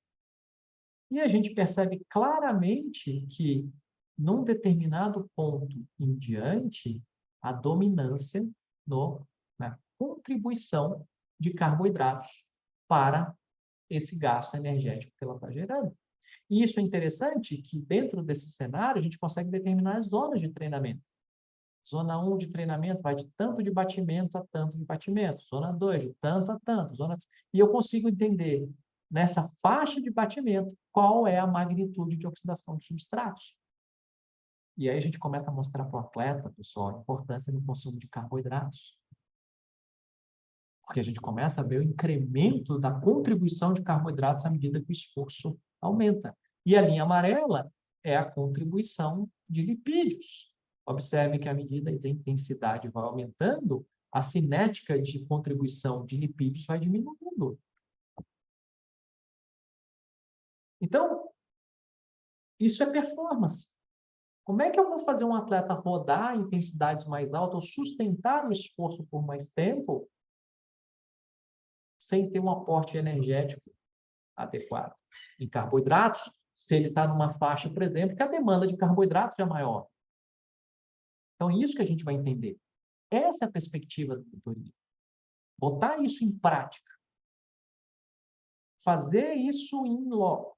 E a gente percebe claramente que, num determinado ponto em diante, a dominância na contribuição de carboidratos para esse gasto energético que ela está gerando. E isso é interessante que, dentro desse cenário, a gente consegue determinar as zonas de treinamento. Zona 1 de treinamento vai de tanto de batimento a tanto de batimento. Zona 2, de tanto a tanto. E eu consigo entender, nessa faixa de batimento, qual é a magnitude de oxidação de substratos. E aí a gente começa a mostrar para o atleta, pessoal, a importância do consumo de carboidratos. Porque a gente começa a ver o incremento da contribuição de carboidratos à medida que o esforço aumenta. E a linha amarela é a contribuição de lipídios. Observe que à medida que a intensidade vai aumentando, a cinética de contribuição de lipídios vai diminuindo. Então, isso é performance. Como é que eu vou fazer um atleta rodar em intensidades mais altas ou sustentar o esforço por mais tempo sem ter um aporte energético adequado? Em carboidratos, se ele está numa faixa, por exemplo, que a demanda de carboidratos é maior. Então, é isso que a gente vai entender. Essa é a perspectiva da mentoria. Botar isso em prática. Fazer isso em loco.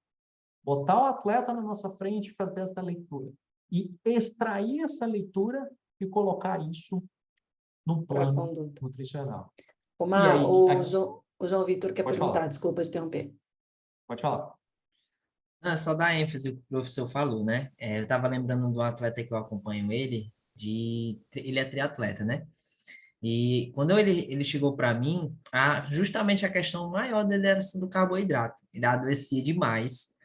Botar o atleta na nossa frente e fazer essa leitura. E extrair essa leitura e colocar isso num plano nutricional. O João Vitor quer Pode perguntar, falar. desculpa te interromper. Pode falar. Só dar ênfase ao que o professor falou, né? Eu estava lembrando do atleta que eu acompanho ele é triatleta, né? E quando ele chegou para mim, justamente a questão maior dele era essa do carboidrato. Ele adoecia demais,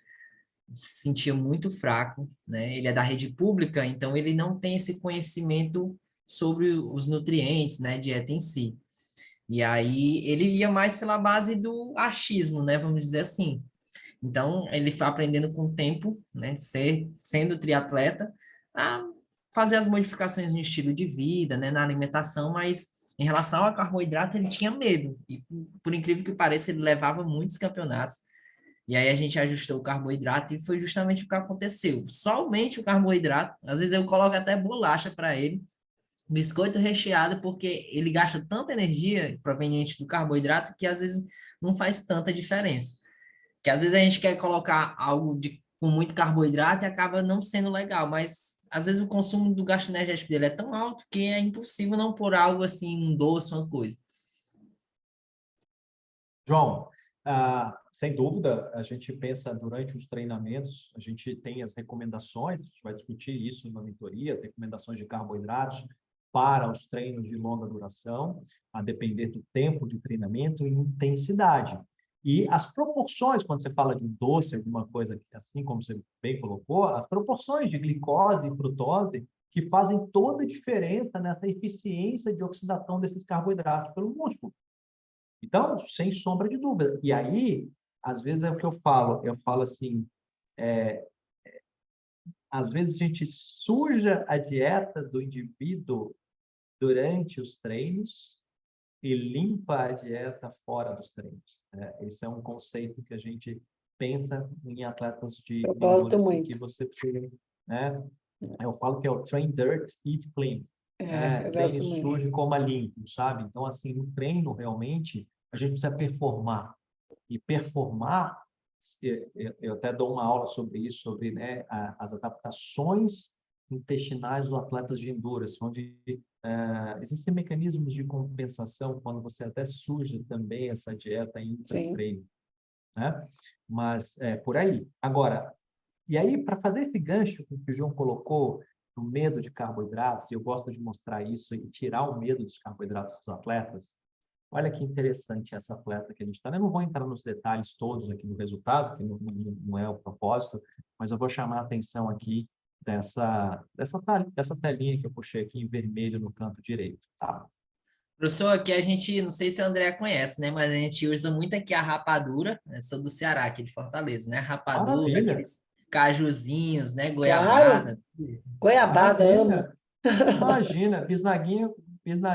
se sentia muito fraco, né? Ele é da rede pública, então ele não tem esse conhecimento sobre os nutrientes, né? Dieta em si. E aí ele ia mais pela base do achismo, né? Vamos dizer assim. Então, ele foi aprendendo com o tempo, né, sendo triatleta, a fazer as modificações no estilo de vida, né, na alimentação, mas em relação ao carboidrato, ele tinha medo. E, por incrível que pareça, ele levava muitos campeonatos. E aí a gente ajustou o carboidrato e foi justamente o que aconteceu. Somente o carboidrato, às vezes eu coloco até bolacha para ele, biscoito recheado, porque ele gasta tanta energia proveniente do carboidrato que às vezes não faz tanta diferença. Que às vezes a gente quer colocar algo com muito carboidrato e acaba não sendo legal, mas às vezes o consumo do gasto energético dele é tão alto que é impossível não pôr algo assim, um doce, uma coisa. João, sem dúvida, a gente pensa durante os treinamentos, a gente tem as recomendações, a gente vai discutir isso na mentoria, as recomendações de carboidratos para os treinos de longa duração, a depender do tempo de treinamento e intensidade. E as proporções, quando você fala de um doce, alguma coisa assim como você bem colocou, as proporções de glicose e frutose que fazem toda a diferença nessa eficiência de oxidação desses carboidratos pelo músculo. Então, sem sombra de dúvida. E aí, às vezes é o que eu falo assim, às vezes a gente suja a dieta do indivíduo durante os treinos e limpa a dieta fora dos treinos. Esse é um conceito que a gente pensa em atletas de endurance que você precisa, né? Eu falo que é o train dirt, eat clean. Treine sujo e coma limpo, sabe? Então, assim, no treino, realmente, a gente precisa performar. E performar, eu até dou uma aula sobre isso, sobre, né, as adaptações intestinais dos atletas de endurance, onde existem mecanismos de compensação quando você até suja também essa dieta intra-treino, né? Mas por aí. Agora, e aí, para fazer esse gancho que o João colocou, do medo de carboidratos, e eu gosto de mostrar isso e tirar o medo dos carboidratos dos atletas, Olha que interessante essa atleta que a gente está. Eu não vou entrar nos detalhes todos aqui do resultado, que não é o propósito, mas eu vou chamar a atenção aqui dessa telinha que eu puxei aqui em vermelho no canto direito. Tá? Professor, aqui a gente, não sei se a Andrea conhece, né? Mas a gente usa muito aqui a rapadura, eu sou do Ceará, aqui de Fortaleza, né? Rapadura, Maravilha, aqueles cajuzinhos, né? Claro, Goiabada. goiabada, amo. maravilha. Imagina, Um bisnaguinha com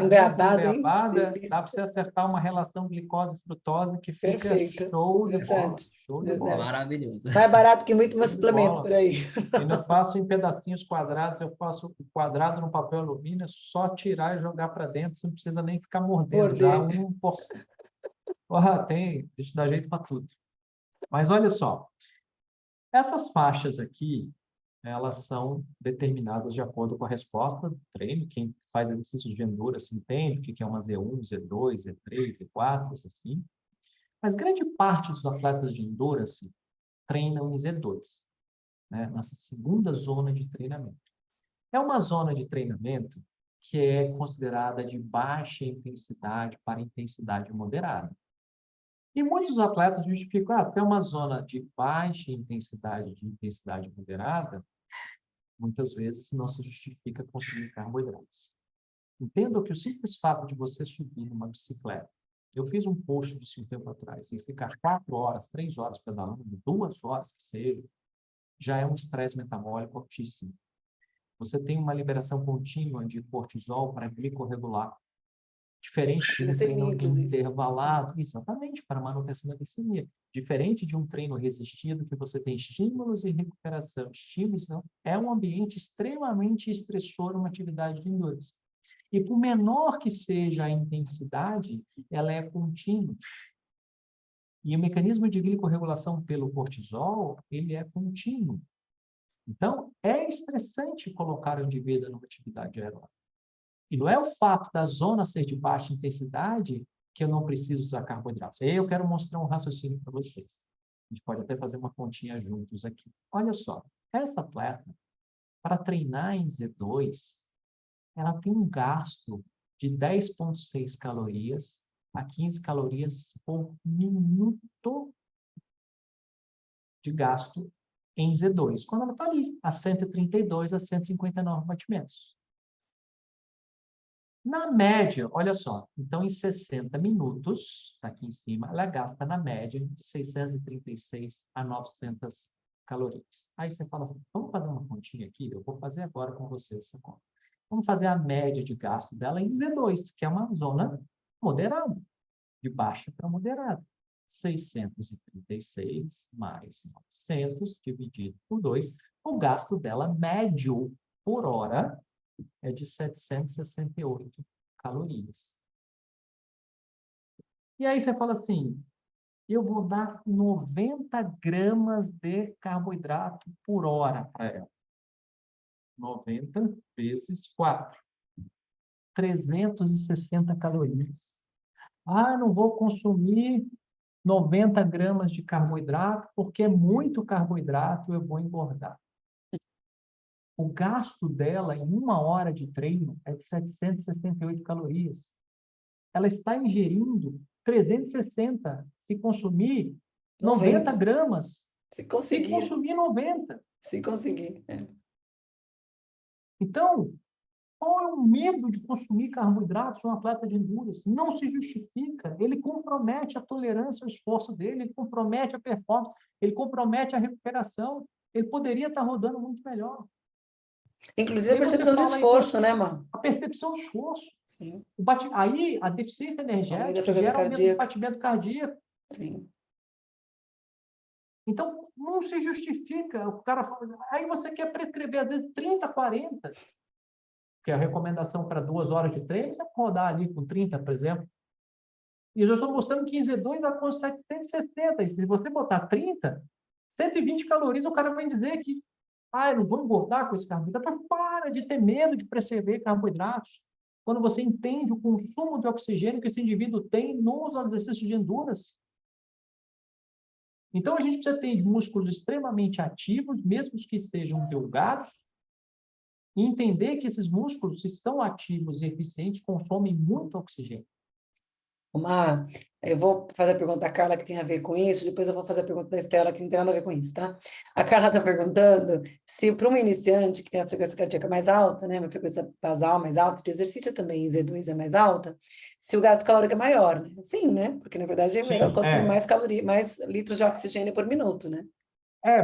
goiabada, hein? goiabada, Delícia. dá para você acertar uma relação glicose-frutose que fica Perfeito. show de bola, Verdade. show de bola, Verdade. Maravilhoso. Mais barato que muito mais show de suplemento por bola. aí. Ainda faço em pedacinhos quadrados, eu faço o quadrado no papel alumínio, é só tirar e jogar para dentro, você não precisa nem ficar mordendo, já Morder. um por... a gente dá jeito para tudo. Mas olha só, essas faixas aqui, elas são determinadas de acordo com a resposta do treino. Quem faz exercício de endurance entende o que é uma Z1, Z2, Z3, Z4, assim. Mas grande parte dos atletas de endurance treinam em Z2, né? Nessa segunda zona de treinamento. É uma zona de treinamento que é considerada de baixa intensidade para intensidade moderada. E muitos atletas justificam, tem uma zona de baixa intensidade, de intensidade moderada, muitas vezes não se justifica consumir carboidratos. Entenda que o simples fato de você subir numa bicicleta, eu fiz um post disso um tempo atrás, e ficar 4 horas, 3 horas pedalando, 2 horas que seja, já é um estresse metabólico altíssimo. Você tem uma liberação contínua de cortisol para glicorregular, diferente de um Glicemia, treino inclusive. intervalado, exatamente, para manutenção da glicemia. Diferente de um treino resistido, que você tem estímulos e recuperação. Estímulos não, é um ambiente extremamente estressor, uma atividade de endurance. E por menor que seja a intensidade, ela é contínua. E o mecanismo de glicorregulação pelo cortisol, ele é contínuo. Então, é estressante colocar o indivíduo numa atividade aeróbica. E não é o fato da zona ser de baixa intensidade que eu não preciso usar carboidratos. Eu quero mostrar um raciocínio para vocês. A gente pode até fazer uma continha juntos aqui. Olha só, essa atleta, para treinar em Z2, ela tem um gasto de 10,6 calorias a 15 calorias por minuto de gasto em Z2, quando ela está ali, a 132 a 159 batimentos. Na média, olha só, então em 60 minutos, tá aqui em cima, ela gasta na média de 636 a 900 calorias. Aí você fala assim, vamos fazer uma continha aqui? Eu vou fazer agora com você essa conta. Vamos fazer a média de gasto dela em Z2, que é uma zona moderada, de baixa para moderada. 636 mais 900 dividido por 2, o gasto dela médio por hora é de 768 calorias. E aí você fala assim, eu vou dar 90 gramas de carboidrato por hora para ela. 90 vezes 4. 360 calorias. Não vou consumir 90 gramas de carboidrato, porque é muito carboidrato, eu vou engordar. O gasto dela em 1 hora de treino é de 768 calorias. Ela está ingerindo 360 se consumir 90 gramas. Se Se conseguir. consumir 90. Se conseguir. Então, qual é o medo de consumir carboidratos um atleta de endurance? Não se justifica. Ele compromete a tolerância ao esforço dele, ele compromete a performance, ele compromete a recuperação. Ele poderia estar rodando muito melhor. Inclusive a percepção de esforço, né, mano? A percepção de esforço. Sim. Aí, a deficiência energética gera aumento do batimento cardíaco. Sim. Então, não se justifica. O cara fala, aí você quer prescrever, às vezes, 30, 40, que é a recomendação para 2 horas de treino, você pode rodar ali com 30, por exemplo. E eu já estou mostrando que em Z2 ela com 770. E se você botar 30, 120 calorias, o cara vai dizer que eu não vou engordar com esse carboidrato. Para de ter medo de prescrever carboidratos. Quando você entende o consumo de oxigênio que esse indivíduo tem nos exercícios de endurance. Então, a gente precisa ter músculos extremamente ativos, mesmo que sejam delgados, e entender que esses músculos, se são ativos e eficientes, consomem muito oxigênio. Omar, eu vou fazer a pergunta da Carla que tem a ver com isso, depois eu vou fazer a pergunta da Estela que não tem nada a ver com isso, tá? A Carla está perguntando se para um iniciante que tem a frequência cardíaca mais alta, né, uma frequência basal mais alta, de exercício também, Z2 é mais alta, se o gasto calórico é maior, né? Sim, né? Porque na verdade é melhor Sim, consumir mais caloria, mais litros de oxigênio por minuto, né?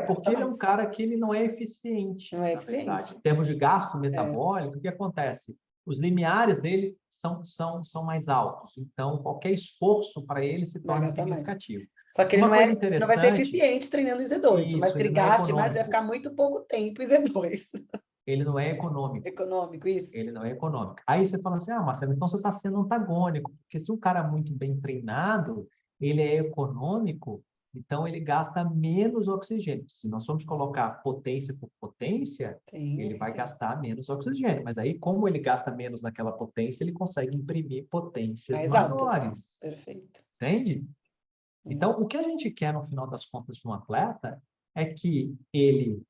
porque Gasta ele é um mais. cara que ele não é eficiente, Não é na verdade. eficiente. Em termos de gasto É, metabólico, o que acontece? Os limiares dele são mais altos, então qualquer esforço para ele se vai torna gastar mais. significativo. Só que ele Uma não coisa é, não vai ser interessante, eficiente treinando em Z2, por mais isso, que ele ele não é gaste mais, vai econômico. ficar muito pouco tempo em Z2. Ele não é econômico. Econômico, isso. Ele não é econômico. Aí você fala assim, Marcelo, então você está sendo antagônico, porque se o cara é muito bem treinado, ele é econômico, então ele gasta menos oxigênio. Se nós formos colocar potência por potência, Sim, ele vai eficiente. gastar menos oxigênio. Mas aí, como ele gasta menos naquela potência, ele consegue imprimir potências Mais altas. maiores. Perfeito. Entende? Hum, Então, o que a gente quer, no final das contas, de um atleta é que ele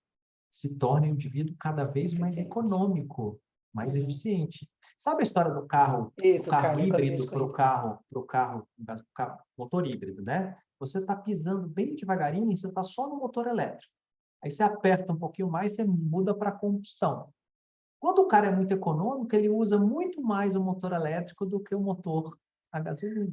se torne um indivíduo cada vez mais eficiente. econômico, mais Uhum. eficiente. Sabe a história do Isso, carro Carla, economia de híbrido para o corrida. carro, motor híbrido, né? Você está pisando bem devagarinho, você está só no motor elétrico. Aí você aperta um pouquinho mais, você muda para combustão. Quando o cara é muito econômico, ele usa muito mais o motor elétrico do que o motor a gasolina.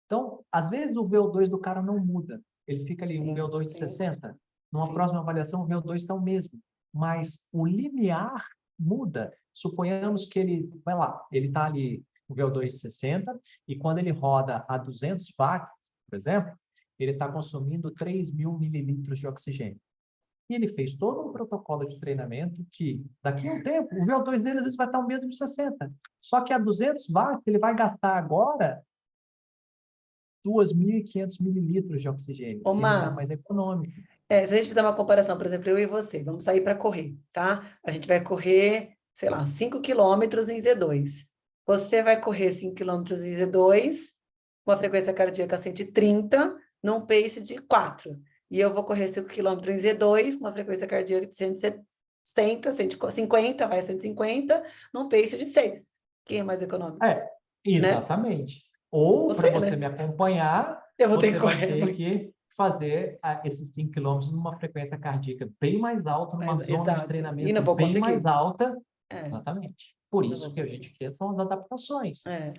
Então, às vezes o VO2 do cara não muda. Ele fica ali um Sim, VO2 de sim, 60. Numa sim. próxima avaliação, o VO2 está o mesmo. Mas o limiar muda. Suponhamos que ele, vai lá, ele está ali o VO2 de 60 e quando ele roda a 200 watts, por exemplo, ele está consumindo 3.000 mililitros de oxigênio. E ele fez todo um protocolo de treinamento que, daqui a um tempo, o VO2 dele às vezes vai estar o mesmo de 60. Só que a 200 watts ele vai gastar agora 2.500 mililitros de oxigênio, porque ele está Omar, mais econômico. se a gente fizer uma comparação, por exemplo, eu e você, vamos sair para correr, tá? A gente vai correr, sei lá, 5 quilômetros em Z2. Você vai correr 5 quilômetros em Z2, com a frequência cardíaca 130, num pace de 4. E eu vou correr 5 quilômetros em Z2, com uma frequência cardíaca de 170, 150, vai 150, num pace de 6. Quem é mais econômico, É, né? exatamente. Ou, para Você, você né? me acompanhar, Eu vou ter que você vai correr ter muito. que fazer esses 5 quilômetros numa frequência cardíaca bem mais alta, numa Mas, zona de exato. E não treinamento vou bem mais conseguir. alta. É, Exatamente. Por não isso vou que a conseguir. gente quer são as adaptações. É.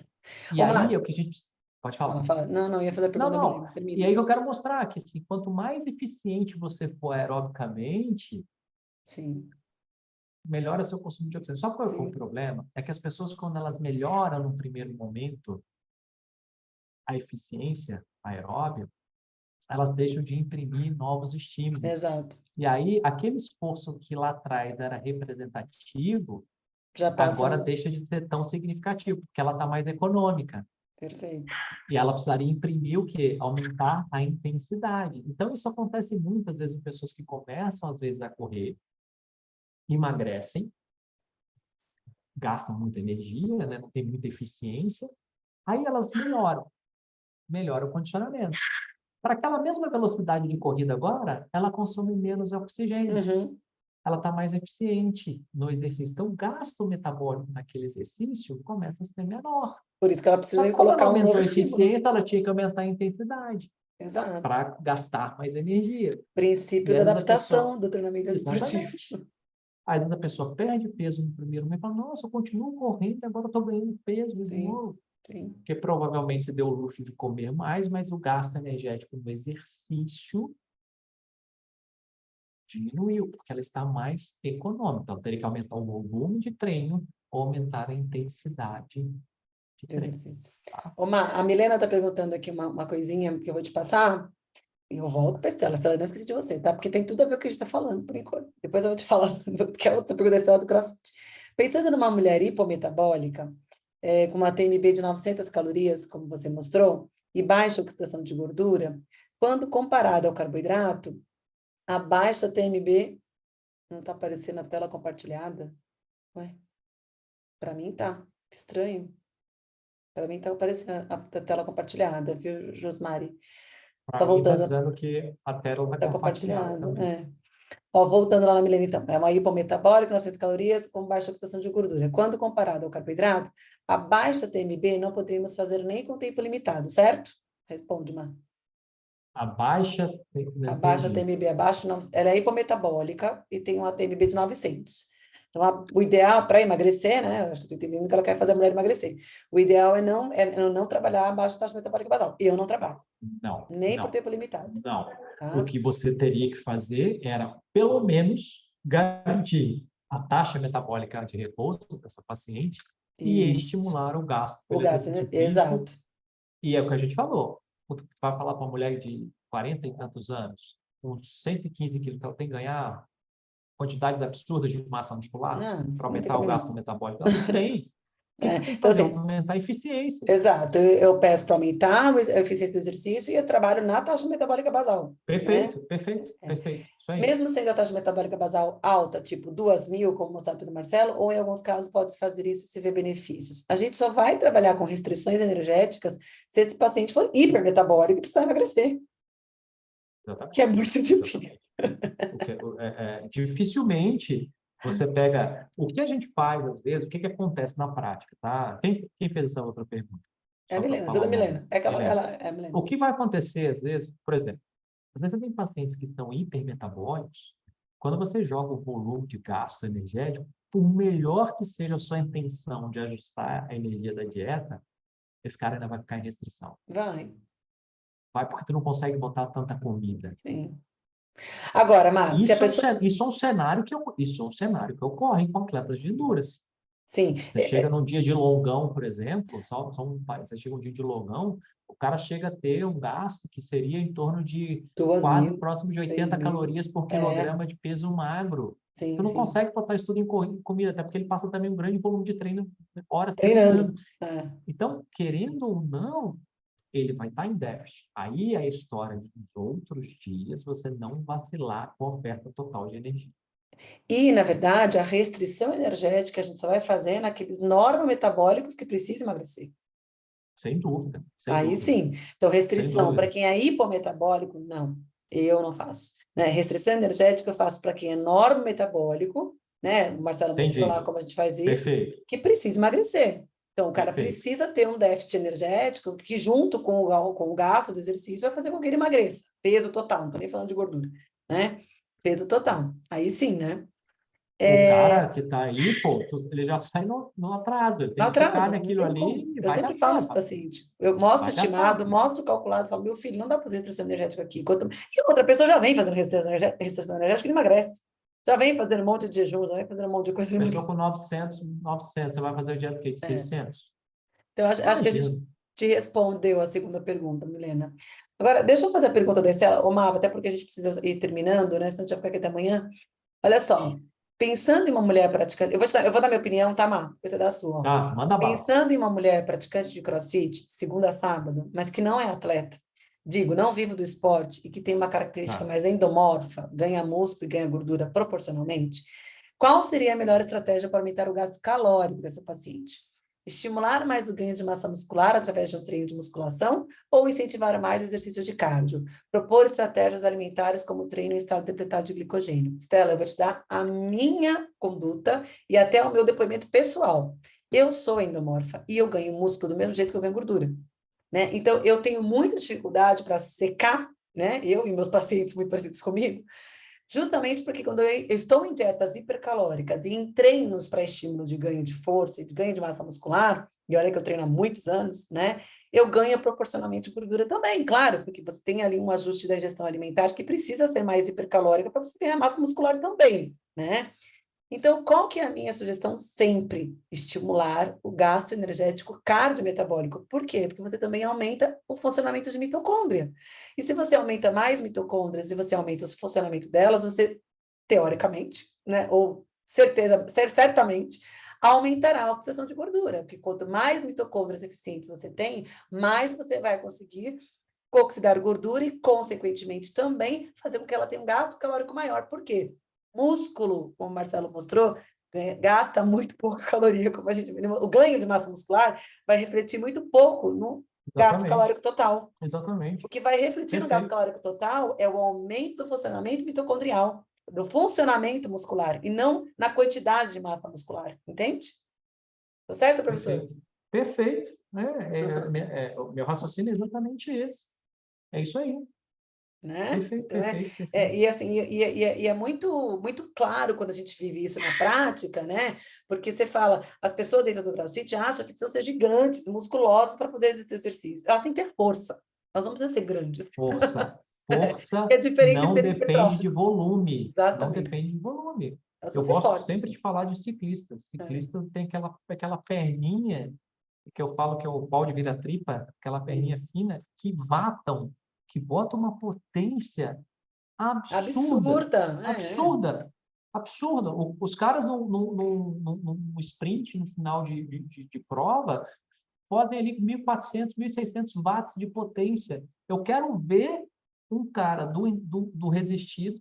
E Ô, aí é Mar, o que a gente... Pode falar. fala, fala. Não, não, ia fazer a Não, pergunta da não. Milena. E aí Termina. que eu quero mostrar que, assim, quanto mais eficiente você for aerobicamente, Sim, melhora seu consumo de oxigênio. Só que o sim. problema é que as pessoas, quando elas melhoram no primeiro momento a eficiência aeróbica, elas deixam de imprimir novos estímulos. Exato. E aí, aquele esforço que lá atrás era representativo, Já passa. agora deixa de ser tão significativo, porque ela está mais econômica. Perfeito. E ela precisaria imprimir o quê? Aumentar a intensidade. Então, isso acontece muitas vezes em pessoas que começam, às vezes, a correr, emagrecem, gastam muita energia, né? Não tem muita eficiência, aí elas melhoram o condicionamento. Para aquela mesma velocidade de corrida agora, ela consome menos oxigênio, Uhum. ela está mais eficiente no exercício. Então, o gasto metabólico naquele exercício começa a ser menor. Por isso que ela Só precisa que como ela colocar um aumentou novo a estímulo. eficiência, ela tinha que aumentar a intensidade Exato. para gastar mais energia. Princípio E da às vezes a pessoa, adaptação do treinamento esportivo. exatamente. Às vezes a pessoa perde peso no primeiro mês e fala, nossa, eu continuo correndo, agora eu estou ganhando peso de Sim, novo. sim. Porque provavelmente você deu o luxo de comer mais, mas o gasto energético no exercício diminuiu, porque ela está mais econômica. Então, teria que aumentar o volume de treino ou aumentar a intensidade de De treino. exercício. Tá? Ô, Mar, a Milena está perguntando aqui uma coisinha que eu vou te passar. E eu volto para a Estela. Estela, eu não esqueci de você, tá? Porque tem tudo a ver com o que a gente está falando, por enquanto. Depois eu vou te falar, porque é outra pergunta da Estela do CrossFit. Pensando numa mulher hipometabólica, com uma TMB de 900 calorias, como você mostrou, e baixa oxidação de gordura, quando comparada ao carboidrato, a baixa TMB não está aparecendo na tela compartilhada? Ué, para mim tá. Estranho. Para mim tá aparecendo a tela compartilhada, viu, Josmari? Para Só mim, está voltando, dizendo que a tela está tá compartilhada compartilhada, também. Ó, voltando lá na Milena, então, é uma hipometabólica, 900 calorias, com baixa oxidação de gordura. Quando comparado ao carboidrato, a baixa TMB não poderíamos fazer nem com tempo limitado, certo? Responde, Mar. A baixa, A não baixa entendi. TMB abaixo, ela é hipometabólica e tem uma TMB de 900. Então, o ideal para emagrecer, né? Acho que estou entendendo que ela quer fazer a mulher emagrecer. O ideal é não trabalhar abaixo da taxa metabólica basal. Eu não trabalho, Não, nem por não, tempo limitado, não. O tá? que você teria que fazer era, pelo menos, garantir a taxa metabólica de repouso dessa paciente e Isso. estimular o gasto O pelo gasto, né? exercício físico. Exato. E é o que a gente falou. Tu vai falar para uma mulher de 40 e tantos anos, com 115 quilos, que ela tem que ganhar quantidades absurdas de massa muscular Não, para não tem aumentar o gasto cabimento. metabólico? Ela não tem. O que É, você tem que então, fazer? assim, Aumentar a eficiência. exato. Eu peço para aumentar a eficiência do exercício e eu trabalho na taxa metabólica basal, né? Perfeito, perfeito, É. perfeito. Isso aí. Mesmo sendo a taxa metabólica basal alta, tipo 2.000, como mostrado pelo Marcelo, ou em alguns casos pode-se fazer isso e se ver benefícios. A gente só vai trabalhar com restrições energéticas se esse paciente for hipermetabólico e precisar emagrecer, que é Exatamente. muito difícil. Exatamente. Dificilmente você pega. O que a gente faz, às vezes, o que acontece na prática, tá? Quem fez essa outra pergunta? É a Só para Milena, falar toda o nome. Milena. É que ela, Milena. ela é a Milena. O que vai acontecer, às vezes, por exemplo, às vezes você tem pacientes que estão hipermetabólicos, quando você joga o volume de gasto energético, por melhor que seja a sua intenção de ajustar a energia da dieta, esse cara ainda vai ficar em restrição. Vai, Vai porque tu não consegue botar tanta comida. sim. Agora, Mar, se a Isso é pessoa... isso é um cenário isso é um cenário que ocorre com atletas de endurance. Sim, Você chega num dia de longão, por exemplo, você chega um dia de longão, o cara chega a ter um gasto que seria em torno de 2.000, próximo de 80 3.000. calorias por É, quilograma de peso magro. Tu sim, não sim. consegue botar isso tudo em comida, até porque ele passa também um grande volume de treino, horas Treinando. treinando. É. Então, querendo ou não, ele vai estar em déficit. Aí é a história dos outros dias, você não vacilar com a oferta total de energia. E, na verdade, a restrição energética a gente só vai fazer naqueles normometabólicos que precisam emagrecer. Sem dúvida, sem Aí dúvida, sim. Então, sem restrição para dúvida. quem é hipometabólico, não, eu não faço. Né? Restrição energética eu faço para quem é normometabólico, né? O Marcelo mostrou lá Entendi. como a gente faz isso, Perfeito, que precisa emagrecer. Então, o cara perfeito. precisa ter um déficit energético que, junto com o gasto do exercício, vai fazer com que ele emagreça. Peso total, não estou nem falando de gordura, né? Peso total. Aí sim, né? O É, cara que está aí, pô, ele já sai no atraso, ele não tem que ficar atraso, não naquilo tem ali como. e Eu vai sempre falo gastar, para os pacientes. Eu mostro o vai gastar. estimado, mostro o calculado, falo, meu filho, não dá para fazer restrição energética aqui. E outra pessoa já vem fazendo restrição energética e não emagrece. Já vem fazendo um monte de jejum, já vem fazendo um monte de coisa e não Pessoa com emagrece. 900, você vai fazer o dieta que de É. 600? Então, acho que a gente Imagina. te respondeu a segunda pergunta, Milena. Agora, deixa eu fazer a pergunta da Estela, ô Mava, até porque a gente precisa ir terminando, né? Senão a gente vai ficar aqui até amanhã. Olha só, pensando em uma mulher praticante, eu vou dar minha opinião, tá, Má? Você dá a sua. Ó. Tá, manda bala. Pensando em uma mulher praticante de CrossFit, segunda a sábado, mas que não é atleta, digo, não vive do esporte e que tem uma característica Tá. mais endomorfa, ganha músculo e ganha gordura proporcionalmente, qual seria a melhor estratégia para aumentar o gasto calórico dessa paciente? Estimular mais o ganho de massa muscular através de um treino de musculação ou incentivar mais o exercício de cardio? Propor estratégias alimentares como treino em estado depletado de glicogênio. Stella, eu vou te dar a minha conduta e até o meu depoimento pessoal. Eu sou endomorfa e eu ganho músculo do mesmo jeito que eu ganho gordura, né? Então, eu tenho muita dificuldade para secar, né? Eu e meus pacientes muito parecidos comigo, justamente porque quando eu estou em dietas hipercalóricas e em treinos para estímulo de ganho de força e de ganho de massa muscular, e olha que eu treino há muitos anos, né? Eu ganho proporcionalmente gordura também, claro, porque você tem ali um ajuste da ingestão alimentar que precisa ser mais hipercalórica para você ganhar massa muscular também, né? Então, qual que é a minha sugestão sempre? Estimular o gasto energético cardiometabólico. Por quê? Porque você também aumenta o funcionamento de mitocôndria. E se você aumenta mais mitocôndrias e você aumenta o funcionamento delas, você, teoricamente, né, ou certamente, aumentará a oxidação de gordura. Porque quanto mais mitocôndrias eficientes você tem, mais você vai conseguir oxidar gordura e, consequentemente, também fazer com que ela tenha um gasto calórico maior. Por quê? Músculo, como o Marcelo mostrou, gasta muito pouca caloria, como a gente, o ganho de massa muscular vai refletir muito pouco no gasto Exatamente, calórico total. O exatamente. que vai refletir no gasto Perfeito. calórico total é o aumento do funcionamento mitocondrial. no funcionamento muscular, e não na quantidade de massa muscular, entende? Tá certo, professor? Perfeito. O meu raciocínio é exatamente esse. É isso aí. Né? Perfeito, Então, perfeito. e assim, e é muito, muito claro quando a gente vive isso na prática, né? Porque você fala, as pessoas dentro do CrossFit acham que precisam ser gigantes, musculosas para poder exercer exercício. Ela tem que ter força. Nós não precisamos ser grandes. Força. Que Força é diferente de não ser depende de hipertrófico. volume. Não Exatamente. depende de volume. Elas Eu precisam ser gosto fortes. sempre de falar de ciclistas. Ciclistas tem aquela perninha que eu falo que é o pau de vira-tripa, aquela perninha fina, que matam, que botam uma potência absurda. Absurda. Absurda. Absurda. Os caras no sprint, no final de prova, podem ali 1.400, 1.600 watts de potência. Eu quero ver um cara do resistido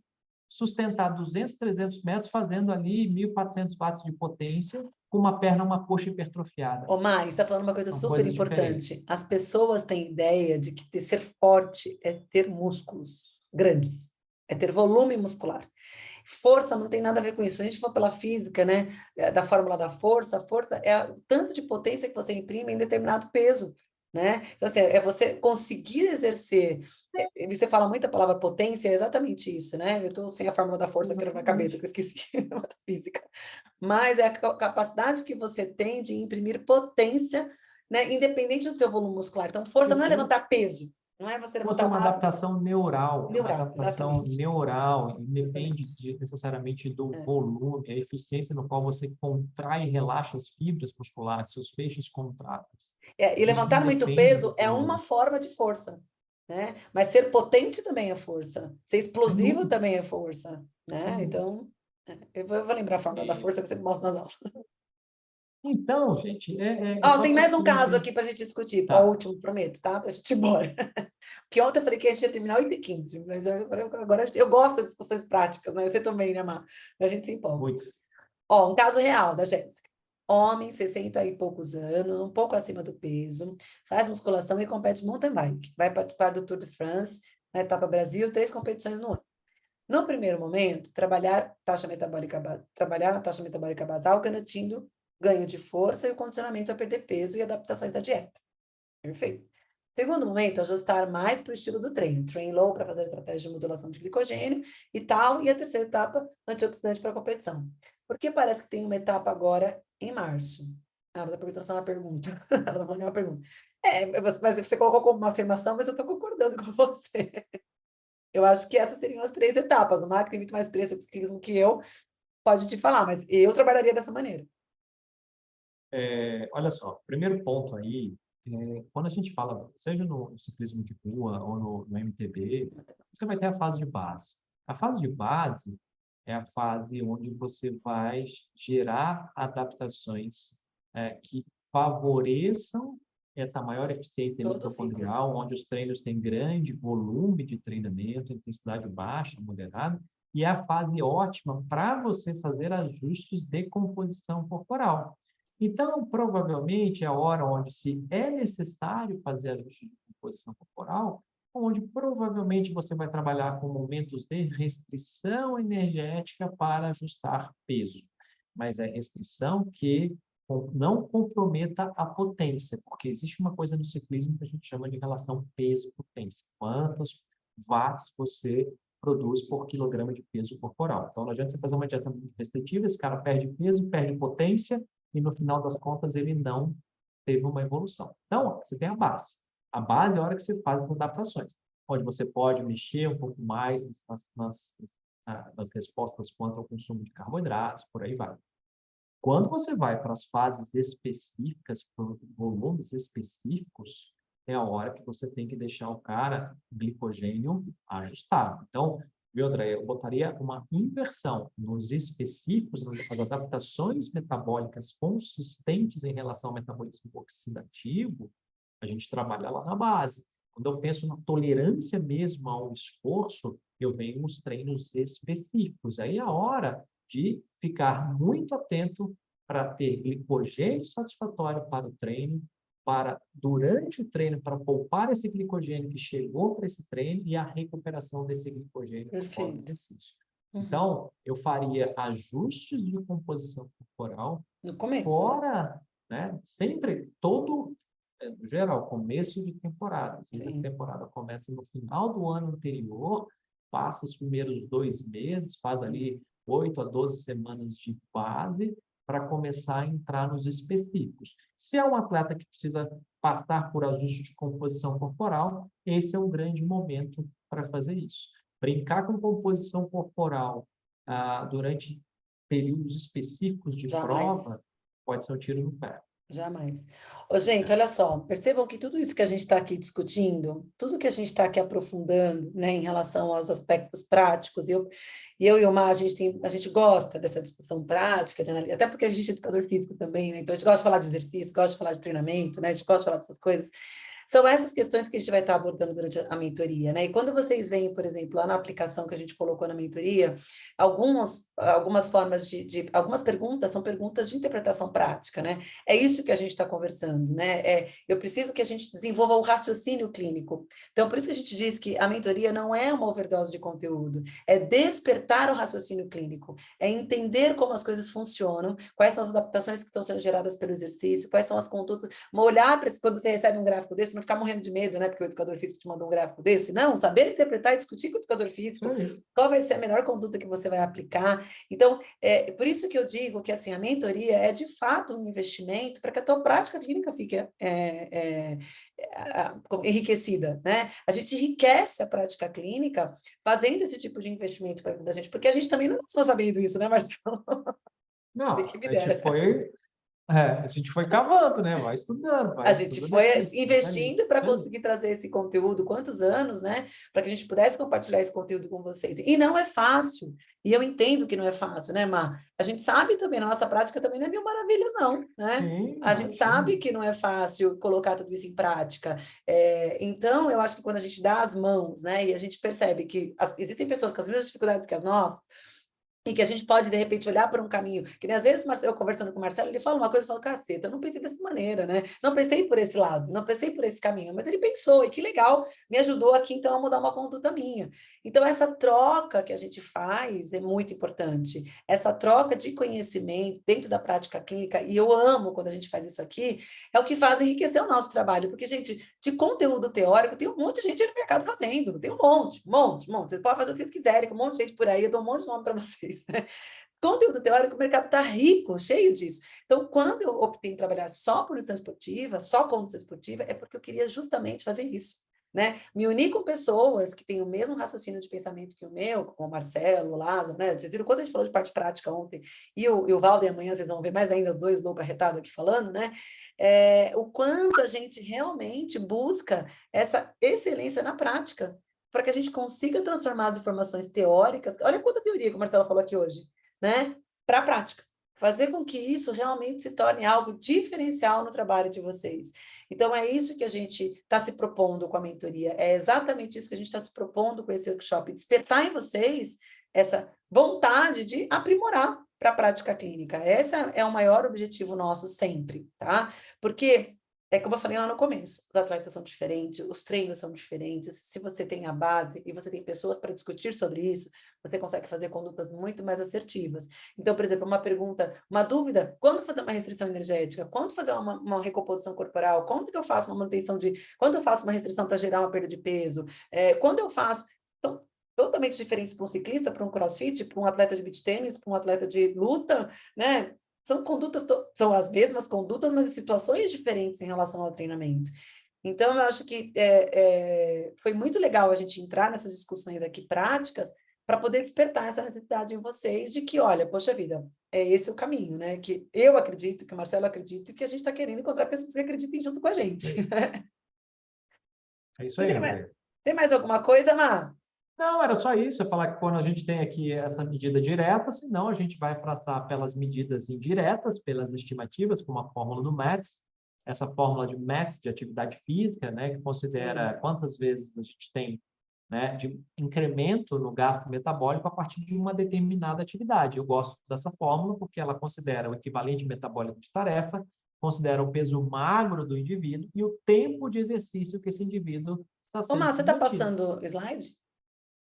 sustentar 200, 300 metros fazendo ali 1.400 watts de potência com uma perna, uma coxa hipertrofiada. Ô, Mai, você está falando uma coisa São super coisas diferentes. importante. As pessoas têm ideia de que ser forte é ter músculos grandes, é ter volume muscular. Força não tem nada a ver com isso. Se a gente for pela física, né, da fórmula da força, a força é o tanto de potência que você imprime em determinado peso, né? Então, assim, é você conseguir exercer. Você fala muito a palavra potência, é exatamente isso, né? Eu estou sem a fórmula da força aqui na cabeça, que eu esqueci da física. Mas é a capacidade que você tem de imprimir potência, né, independente do seu volume muscular. Então, força não é levantar peso, não é você Força é levantar o uma máximo adaptação neural, neural, exatamente. independe Exatamente. necessariamente do É. volume, a eficiência no qual você contrai e relaxa as fibras musculares, seus feixes contráteis. E Isso levantar muito independe do peso é uma volume, forma de força, né? Mas ser potente também é força. Ser sem explosivo dúvida. também é força, Sem né? dúvida. Então, eu vou lembrar a fórmula da E, força que eu sempre mostro nas aulas. então, gente, é Ó, só tem para mais um caso sempre... aqui para a gente discutir, ó, o Tá, último, prometo, tá? Para a gente ir embora. Porque ontem eu falei que a gente ia terminar 8h15, mas agora eu gosto das discussões práticas, né? Você também, né, Mar? A gente se empolga. muito. Ó, um caso real da Jéssica. Homem, 60 e poucos anos, um pouco acima do peso, faz musculação e compete mountain bike. Vai participar do Tour de France, na etapa Brasil, 3 competições no ano. No primeiro momento, trabalhar a taxa metabólica basal, garantindo ganho de força e o condicionamento a perder peso e adaptações da dieta. Perfeito. Segundo momento, ajustar mais para o estilo do treino. Train low para fazer estratégia de modulação de glicogênio e tal. E a terceira etapa, antioxidante para a competição. Por que parece que tem uma etapa agora em março? Ah, vou perguntar só uma pergunta. Ela vai uma pergunta. Mas você colocou como uma afirmação, mas eu estou concordando com você. Eu acho que essas seriam as 3 etapas. O Marco tem muito mais experiência com ciclismo que eu, pode te falar, mas eu trabalharia dessa maneira. Olha só, primeiro ponto aí, quando a gente fala, seja no ciclismo de rua ou no MTB, você vai ter a fase de base. A fase de base é a fase onde você vai gerar adaptações que favoreçam essa maior eficiência Todo ciclo. mitocondrial, onde os treinos têm grande volume de treinamento, intensidade baixa, moderada, e é a fase ótima para você fazer ajustes de composição corporal. Então, provavelmente, é a hora onde, se é necessário fazer ajuste de composição corporal, onde provavelmente você vai trabalhar com momentos de restrição energética para ajustar peso. Mas é restrição que não comprometa a potência, porque existe uma coisa no ciclismo que a gente chama de relação peso-potência. Quantos watts você produz por quilograma de peso corporal. Então, não adianta você fazer uma dieta muito restritiva, esse cara perde peso, perde potência, e no final das contas ele não teve uma evolução. Então, você tem a base. A base é a hora que você faz as adaptações, onde você pode mexer um pouco mais nas respostas quanto ao consumo de carboidratos, por aí vai. Quando você vai para as fases específicas, para volumes específicos, é a hora que você tem que deixar o cara glicogênio ajustado. Então, viu, André, eu botaria uma inversão nos específicos, as adaptações metabólicas consistentes em relação ao metabolismo oxidativo, a gente trabalha lá na base. Quando eu penso na tolerância mesmo ao esforço, eu venho nos treinos específicos. Aí é a hora de ficar muito atento para ter glicogênio satisfatório para o treino, para, durante o treino, para poupar esse glicogênio que chegou para esse treino e a recuperação desse glicogênio Perfeito. pós-exercício. Então, eu faria ajustes de composição corporal No começo, né? fora, né? Sempre, no geral, começo de temporada. Às vezes a Sim. temporada começa no final do ano anterior, passa os primeiros 2 meses, faz ali 8 a 12 semanas de base para começar a entrar nos específicos. Se é um atleta que precisa passar por ajuste de composição corporal, esse é um grande momento para fazer isso. Brincar com composição corporal durante períodos específicos de Jamais. prova pode ser um tiro no pé. Jamais. Ô, gente, olha só, percebam que tudo isso que a gente está aqui discutindo, tudo que a gente está aqui aprofundando, né, em relação aos aspectos práticos, eu e o Mar, a gente gosta dessa discussão prática, até porque a gente é educador físico também, né, então a gente gosta de falar de exercício, gosta de falar de treinamento, né, a gente gosta de falar dessas coisas. São essas questões que a gente vai estar abordando durante a mentoria, né? E quando vocês veem, por exemplo, lá na aplicação que a gente colocou na mentoria, algumas formas algumas perguntas são perguntas de interpretação prática, né? É isso que a gente está conversando, né? Eu preciso que a gente desenvolva o raciocínio clínico. Então, por isso que a gente diz que a mentoria não é uma overdose de conteúdo, é despertar o raciocínio clínico, é entender como as coisas funcionam, quais são as adaptações que estão sendo geradas pelo exercício, quais são as condutas, olhar para quando você recebe um gráfico desse, não ficar morrendo de medo, né? Porque o educador físico te mandou um gráfico desse. Não, saber interpretar e discutir com o educador físico qual vai ser a melhor conduta que você vai aplicar. Então, por isso que eu digo que assim, a mentoria é de fato um investimento para que a tua prática clínica fique enriquecida, né? A gente enriquece a prática clínica fazendo esse tipo de investimento para a vida da gente, porque a gente também não está sabendo isso, né, Marcelo? Não, Que me dera. a gente foi cavando, né? Vai estudando, A vai gente estudando foi aqui, investindo para ali. conseguir trazer esse conteúdo, quantos anos, né? Para que a gente pudesse compartilhar esse conteúdo com vocês. E não é fácil. E eu entendo que não é fácil, né, Mar? A gente sabe também, na nossa prática também não é mil maravilhas, não, né? Sim, A gente imagina. sabe que não é fácil colocar tudo isso em prática. Então, eu acho que quando a gente dá as mãos, né, e a gente percebe que existem pessoas com as mesmas dificuldades que as nossas, e que a gente pode, de repente, olhar para um caminho, que nem às vezes eu conversando com o Marcelo, ele fala uma coisa e fala, caceta, eu não pensei dessa maneira, né? Não pensei por esse lado, não pensei por esse caminho, mas ele pensou, e que legal, me ajudou aqui, então, a mudar uma conduta minha. Então, essa troca que a gente faz é muito importante, essa troca de conhecimento dentro da prática clínica, e eu amo quando a gente faz isso aqui, é o que faz enriquecer o nosso trabalho, porque, gente, de conteúdo teórico, tem um monte de gente aí no mercado fazendo, tem um monte. Vocês podem fazer o que vocês quiserem, com um monte de gente por aí, eu dou um monte de nome para vocês. Né? Conteúdo teórico, o mercado está rico, cheio disso. Então, quando eu optei em trabalhar só por nutrição esportiva, só com nutrição esportiva, é porque eu queria justamente fazer isso. Né? Me unir com pessoas que têm o mesmo raciocínio de pensamento que o meu, como o Marcelo, o Lázaro, né? Vocês viram quanto a gente falou de parte prática ontem, e o Valder amanhã vocês vão ver mais ainda os dois loucos arretados aqui falando, né? O quanto a gente realmente busca essa excelência na prática, para que a gente consiga transformar as informações teóricas, olha quanta teoria que o Marcelo falou aqui hoje, né? Para a prática. Fazer com que isso realmente se torne algo diferencial no trabalho de vocês. Então, é isso que a gente está se propondo com a mentoria, é exatamente isso que a gente está se propondo com esse workshop, despertar em vocês essa vontade de aprimorar para a prática clínica. Esse é o maior objetivo nosso sempre, tá? Porque como eu falei lá no começo, os atletas são diferentes, os treinos são diferentes. Se você tem a base e você tem pessoas para discutir sobre isso, você consegue fazer condutas muito mais assertivas. Então, por exemplo, uma pergunta, uma dúvida, quando fazer uma restrição energética? Quando fazer uma recomposição corporal? Quando que eu faço uma manutenção quando eu faço uma restrição para gerar uma perda de peso? Quando eu faço... Então, totalmente diferente para um ciclista, para um crossfit, para um atleta de beach tênis, para um atleta de luta, né? São condutas, são as mesmas condutas, mas em situações diferentes em relação ao treinamento. Então, eu acho que foi muito legal a gente entrar nessas discussões aqui práticas para poder despertar essa necessidade em vocês de que, olha, poxa vida, esse o caminho, né? Que eu acredito, que o Marcelo acredita e que a gente está querendo encontrar pessoas que acreditem junto com a gente. É isso aí, André. Tem mais alguma coisa, Mar? Não, era só isso. Eu falar que quando a gente tem aqui essa medida direta, senão a gente vai passar pelas medidas indiretas, pelas estimativas, como a fórmula do METS, essa fórmula de METS, de atividade física, né, que considera quantas vezes a gente tem, né, de incremento no gasto metabólico a partir de uma determinada atividade. Eu gosto dessa fórmula porque ela considera o equivalente metabólico de tarefa, considera o peso magro do indivíduo e o tempo de exercício que esse indivíduo está Ô, sendo Mar, você está submetido. passando slide?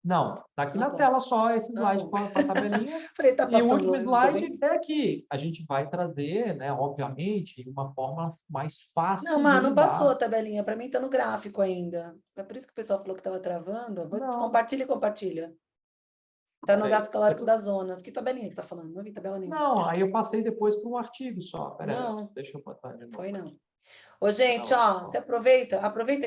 Não, está aqui Tá na bom. tela só esse Tá slide bom. com a tabelinha. Falei, tá E o passando último longe, não tô slide vendo. é aqui. A gente vai trazer, né, obviamente, uma forma mais Não, fácil de mas não passou lidar. a tabelinha. Para mim tá no gráfico ainda. É por isso que o pessoal falou que estava travando. Não, Compartilha e compartilha. Tá no peraí. gasto calórico das zonas. Que tabelinha que tá falando? Não vi tabela nenhuma. Não, aí eu passei depois para um artigo só. Peraí, Não, deixa eu botar de novo foi não. aqui. Ô, Tá gente, lá, ó, ó. você aproveita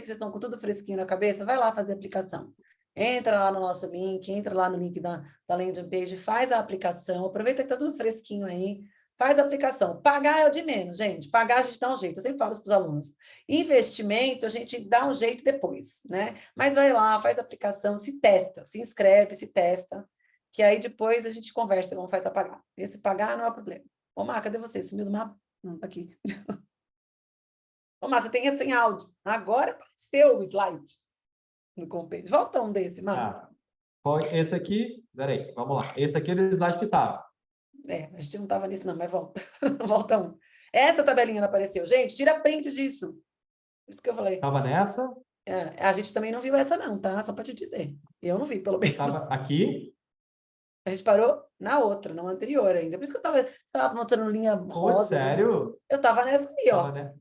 que vocês estão com tudo fresquinho na cabeça, vai lá fazer a aplicação. Entra lá no nosso link, entra lá no link da landing page, faz a aplicação, aproveita que tá tudo fresquinho aí, faz a aplicação. Pagar é o de menos, gente. Pagar a gente dá um jeito, eu sempre falo isso para os alunos. Investimento, a gente dá um jeito depois, né? Mas vai lá, faz a aplicação, se testa, se inscreve, se testa, que aí depois a gente conversa como faz para pagar. Esse pagar não é problema. Ô, Mar, cadê você? Sumiu do mapa? Não, tá aqui. Ô, Márcia, tem sem áudio. Agora apareceu o slide no compêndio. Volta um desse, Márcia. Esse aqui, peraí, vamos lá. Esse aqui é o slide que estava. A gente não estava nisso, não, mas volta. Volta um. Essa tabelinha não apareceu. Gente, tira print disso. Isso que eu falei. Estava nessa, A gente também não viu essa, não, tá? Só para te dizer. Eu não vi, pelo menos. estava aqui. A gente parou na outra, na anterior ainda. Por isso que eu estava mostrando linha Putz, rosa. sério? Eu estava nessa aí, ó. Tava, né?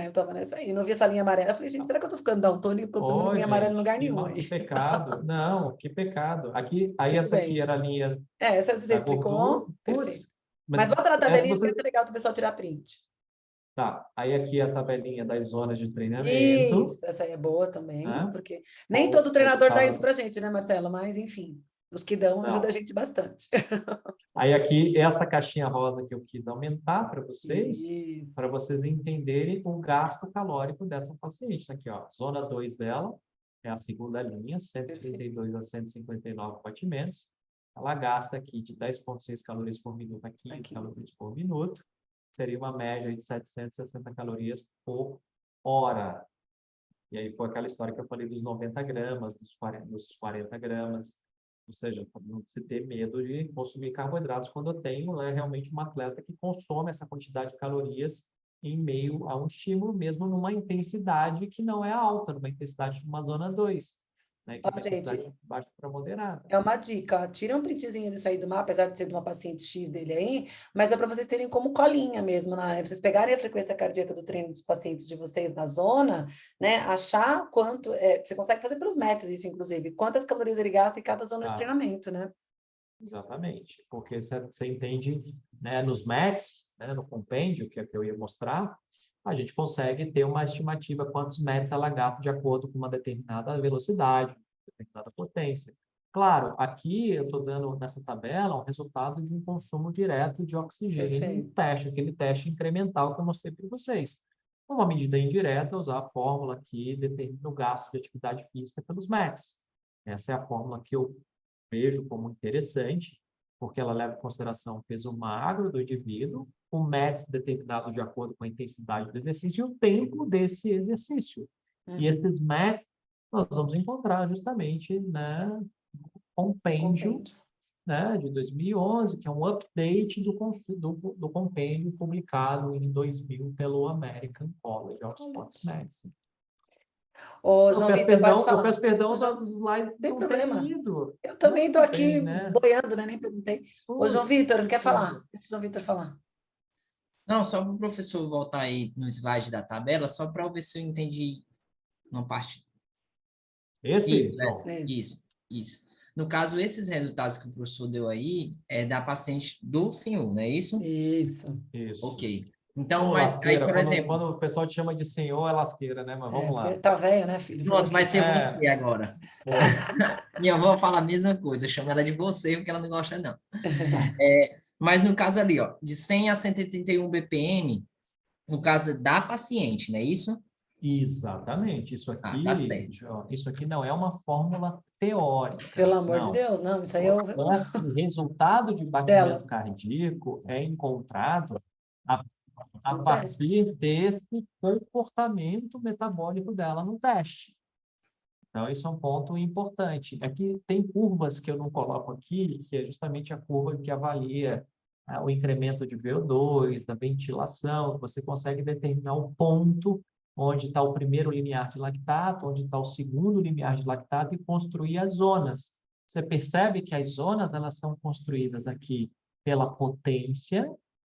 Eu estava nessa aí. Não vi essa linha amarela. Eu falei, gente, será que eu estou ficando daltônico? Porque eu estou vendo linha amarela em Gente, lugar nenhum aí. que pecado. Não, que pecado. Aqui, aí Tudo essa aqui bem. era a linha Essa você da gordura. explicou, perfeito. Putz, Mas volta na essa tabelinha, porque vocês... vai ser legal do pessoal tirar print. Tá, aí aqui é a tabelinha das zonas de treinamento, Isso, essa aí é boa também, né? porque nem Com todo treinador dá isso resultado. pra gente, né, Marcelo? Mas, enfim, os que dão ajuda a Não. gente bastante. Aí aqui, essa caixinha rosa que eu quis aumentar para Isso. vocês entenderem o gasto calórico dessa paciente. Aqui, ó, zona 2 dela é a segunda linha, 132 a 159 batimentos. Ela gasta aqui de 10,6 calorias por minuto a 15 calorias por minuto. Seria uma média de 760 calorias por hora. E aí foi aquela história que eu falei dos 90 gramas, dos 40 gramas. Ou seja, não se ter medo de consumir carboidratos quando eu tenho, né, realmente um atleta que consome essa quantidade de calorias em meio a um estímulo, mesmo numa intensidade que não é alta, numa intensidade de uma zona 2, né, que é Ó, uma gente, intensidade baixa para moderada. é uma dica, ó, tira um printzinho disso aí do mapa, apesar de ser de uma paciente X dele aí, mas é para vocês terem como colinha mesmo, né? Vocês pegarem a frequência cardíaca do treino dos pacientes de vocês na zona, né? Achar quanto, você consegue fazer pelos metros isso, inclusive, quantas calorias ele gasta em cada zona de treinamento, né? Exatamente, porque você entende, né, nos METs, né, no compêndio, que é o que eu ia mostrar, a gente consegue ter uma estimativa quantos METs ela gasta de acordo com uma determinada velocidade, determinada potência. Claro, aqui eu estou dando nessa tabela um resultado de um consumo direto de oxigênio no teste, aquele teste incremental que eu mostrei para vocês. Uma medida indireta, usar a fórmula que determina o gasto de atividade física pelos METs. Essa é a fórmula que eu vejo como interessante, porque ela leva em consideração o peso magro do indivíduo, o METs determinado de acordo com a intensidade do exercício e o tempo desse exercício. E esses METs nós vamos encontrar justamente, né, no compêndio, né, de 2011, que é um update do compêndio publicado em 2000 pelo American College of Sports Medicine. Ô, João Vitor, pode falar. Eu peço perdão dos slides Tem não problema. terem ido. Eu também estou aqui bem, né? boiando, né? Nem perguntei. Ô, João Vitor, você quer falar? Deixa o João Vitor falar. Não, só para o professor voltar aí no slide da tabela, só para ver se eu entendi uma parte. Esse, Isso. No caso, esses resultados que o professor deu aí é da paciente do senhor, não é isso? Isso. Ok. Então, Ô, mas aí, por exemplo... Quando o pessoal te chama de senhor, é lasqueira, né? Mas vamos lá. Tá velho, né, filho? Pronto, vai ser você agora. Minha avó fala a mesma coisa, eu chamo ela de você, porque ela não gosta, não. Mas no caso ali, ó, de 100 a 181 BPM, no caso da paciente, não é isso? Exatamente. Isso aqui, tá certo. isso aqui não é uma fórmula teórica. Pelo amor de Deus, não. Isso aí é o resultado de batimento cardíaco é encontrado a partir desse comportamento metabólico dela no teste. Então, isso é um ponto importante. Aqui tem curvas que eu não coloco aqui, que é justamente a curva que avalia o incremento de VO2, da ventilação, você consegue determinar o ponto onde está o primeiro limiar de lactato, onde está o segundo limiar de lactato e construir as zonas. você percebe que as zonas elas são construídas aqui pela potência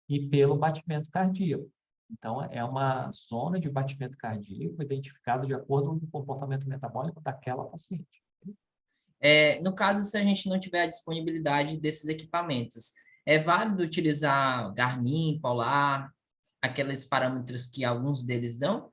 e pelo batimento cardíaco. Então, é uma zona de batimento cardíaco identificada de acordo com o comportamento metabólico daquela paciente. No caso, se a gente não tiver a disponibilidade desses equipamentos, é válido utilizar Garmin, Polar, aqueles parâmetros que alguns deles dão?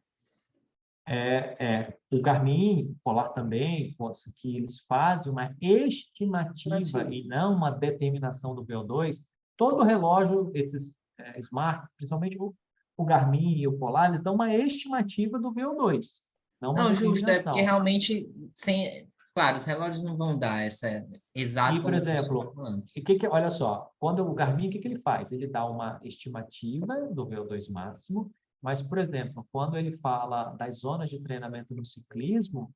O Garmin, o Polar também, que eles fazem uma estimativa e não uma determinação do VO2. Todo relógio, esses smart, principalmente o Garmin e o Polar, eles dão uma estimativa do VO2, não uma Não, justo, é porque determinação. realmente, claro, os relógios não vão dar essa exato E, por como você está exemplo, falando. olha só, quando o Garmin, o que ele faz? Ele dá uma estimativa do VO2 máximo, mas, por exemplo, quando ele fala das zonas de treinamento no ciclismo,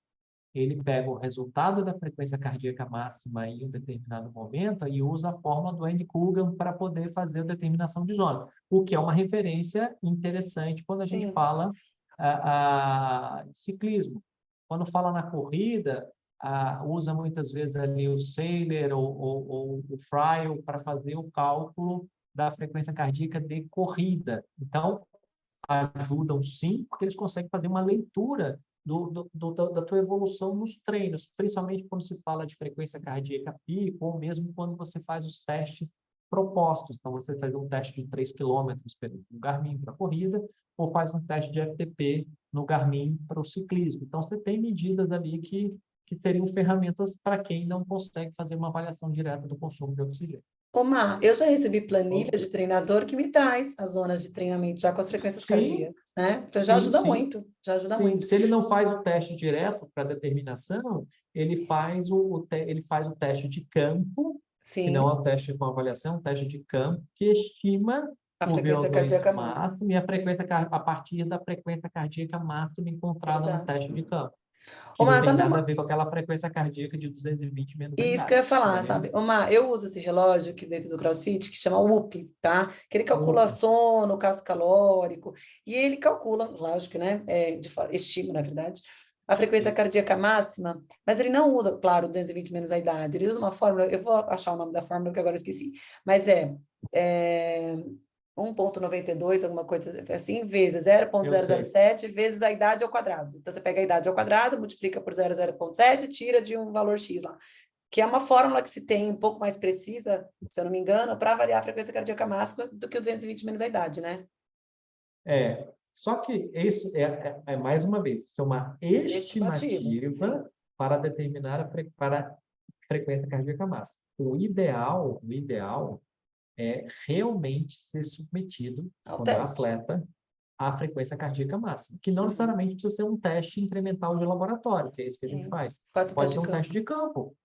ele pega o resultado da frequência cardíaca máxima em um determinado momento e usa a fórmula do Andy Coogan para poder fazer a determinação de zonas, o que é uma referência interessante quando a gente Sim. fala ciclismo. Quando fala na corrida, usa muitas vezes ali o Sailor ou o Fryle para fazer o cálculo da frequência cardíaca de corrida. Então, ajudam sim, porque eles conseguem fazer uma leitura da tua evolução nos treinos, principalmente quando se fala de frequência cardíaca pico, ou mesmo quando você faz os testes propostos. Então, você faz um teste de 3 quilômetros no Garmin para a corrida, ou faz um teste de FTP no Garmin para o ciclismo. Então, você tem medidas ali que teriam ferramentas para quem não consegue fazer uma avaliação direta do consumo de oxigênio. Mar, eu já recebi planilha de treinador que me traz as zonas de treinamento já com as frequências cardíacas, né? Então já ajuda muito, já ajuda muito. Se ele não faz o teste direto para determinação, ele faz o teste de campo, que não é o teste com avaliação, é um teste de campo que estima a o frequência VO2 cardíaca máximo e a partir da frequência cardíaca máxima encontrada no teste de campo. Que não tem nada a ver com aquela frequência cardíaca de 220 menos a idade. Isso que eu ia falar, sabe? Mar, eu uso esse relógio aqui dentro do CrossFit que chama Whoop, tá? Que ele calcula sono, gasto calórico, e ele calcula, lógico, né? Estima, na verdade, a frequência cardíaca máxima, mas ele não usa, claro, 220 menos a idade, ele usa uma fórmula, eu vou achar o nome da fórmula que agora eu esqueci, mas é 1,92, alguma coisa assim, vezes 0,007 vezes a idade ao quadrado. Então, você pega a idade ao quadrado, multiplica por 0,7 e tira de um valor X lá. Que é uma fórmula que se tem um pouco mais precisa, se eu não me engano, para avaliar a frequência cardíaca máxima do que o 220 menos a idade, né? Só que isso mais uma vez, isso é uma estimativa para determinar para a frequência cardíaca máxima. O ideal é realmente ser submetido, quando é atleta, à frequência cardíaca máxima, que não necessariamente precisa ser um teste incremental de laboratório, que é isso que a gente faz. Pode ser um teste de campo.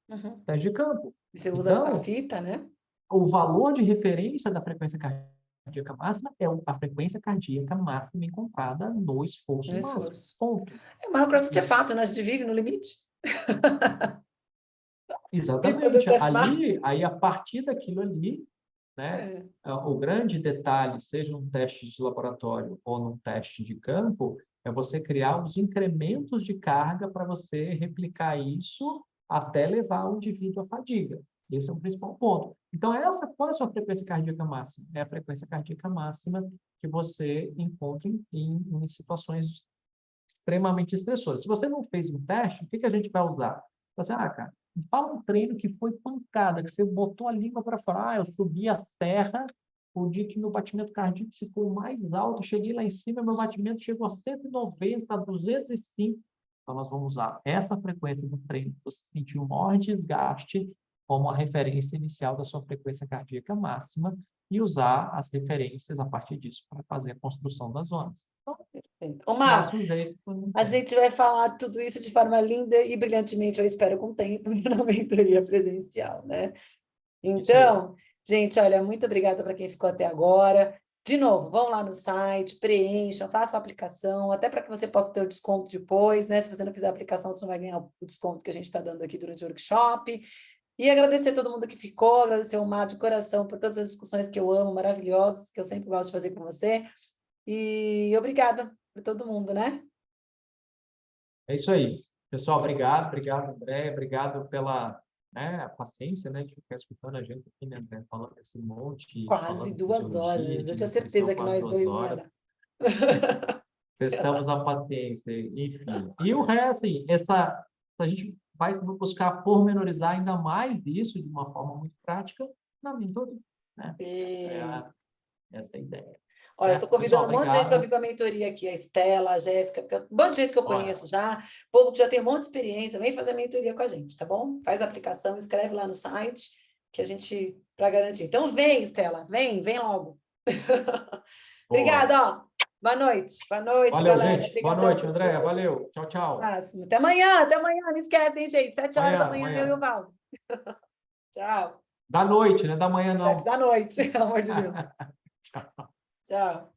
Teste de campo. E você usa a fita, né? O valor de referência da frequência cardíaca máxima é a frequência cardíaca máxima encontrada no esforço máximo. Ponto. Mas o CrossFit é fácil, né? A gente vive no limite. Exatamente. Aí, a partir daquilo ali, né, o grande detalhe, seja um teste de laboratório ou num teste de campo, é você criar os incrementos de carga para você replicar isso até levar o indivíduo à fadiga. Esse é o principal ponto. Então, qual é a sua frequência cardíaca máxima? É a frequência cardíaca máxima que você encontra em situações extremamente estressoras. Se você não fez um teste, o que a gente vai usar? Você, cara, fala um treino que foi pancada, que você botou a língua para fora. Eu subi a terra o dia que meu batimento cardíaco ficou mais alto, cheguei lá em cima, meu batimento chegou a 190, 205. Então, nós vamos usar essa frequência do treino que você sentiu o maior desgaste como a referência inicial da sua frequência cardíaca máxima e usar as referências a partir disso para fazer a construção das zonas. Então, Mar, a gente vai falar tudo isso de forma linda e brilhantemente, eu espero, com o tempo, na mentoria presencial, né? Então, gente, olha, muito obrigada para quem ficou até agora. De novo, vão lá no site, preencham, façam a aplicação, até para que você possa ter o desconto depois, né? Se você não fizer a aplicação, você não vai ganhar o desconto que a gente está dando aqui durante o workshop. E agradecer a todo mundo que ficou, agradecer o Mar de coração por todas as discussões que eu amo, maravilhosas, que eu sempre gosto de fazer com você. E obrigada por todo mundo, né? É isso aí. Pessoal, obrigado, André, obrigado né, a paciência, né, de ficar escutando a gente aqui, né, André, falando esse monte, Quase falando de 2 horas. fisiologia, Eu de tinha nutrição, certeza que quase nós 2 dois não ia horas. dar. Testamos a paciência, enfim. E o resto, assim, a gente vai buscar pormenorizar ainda mais isso de uma forma muito prática na mentoria, né? Essa é a ideia. Olha, eu estou Certo? Pessoal, convidando um monte de gente para vir obrigado. para a mentoria aqui, a Estela, a Jéssica, um monte de gente que eu Olha, conheço já, povo que já tem um monte de experiência, vem fazer a mentoria com a gente, tá bom? Faz a aplicação, escreve lá no site, que a gente, para garantir. Então vem, Estela, vem logo. boa. Obrigada, ó. Boa noite, Valeu, galera. gente. Boa Obrigadão noite, por André. tudo. Valeu. Tchau, tchau. Máximo. Até amanhã, não esquece, hein, gente? 7 horas da manhã, eu e o Amanhã. Valdo. Tchau. Da noite, né? Da manhã, 7 não. da noite, pelo amor de Deus. Tchau. Tchau.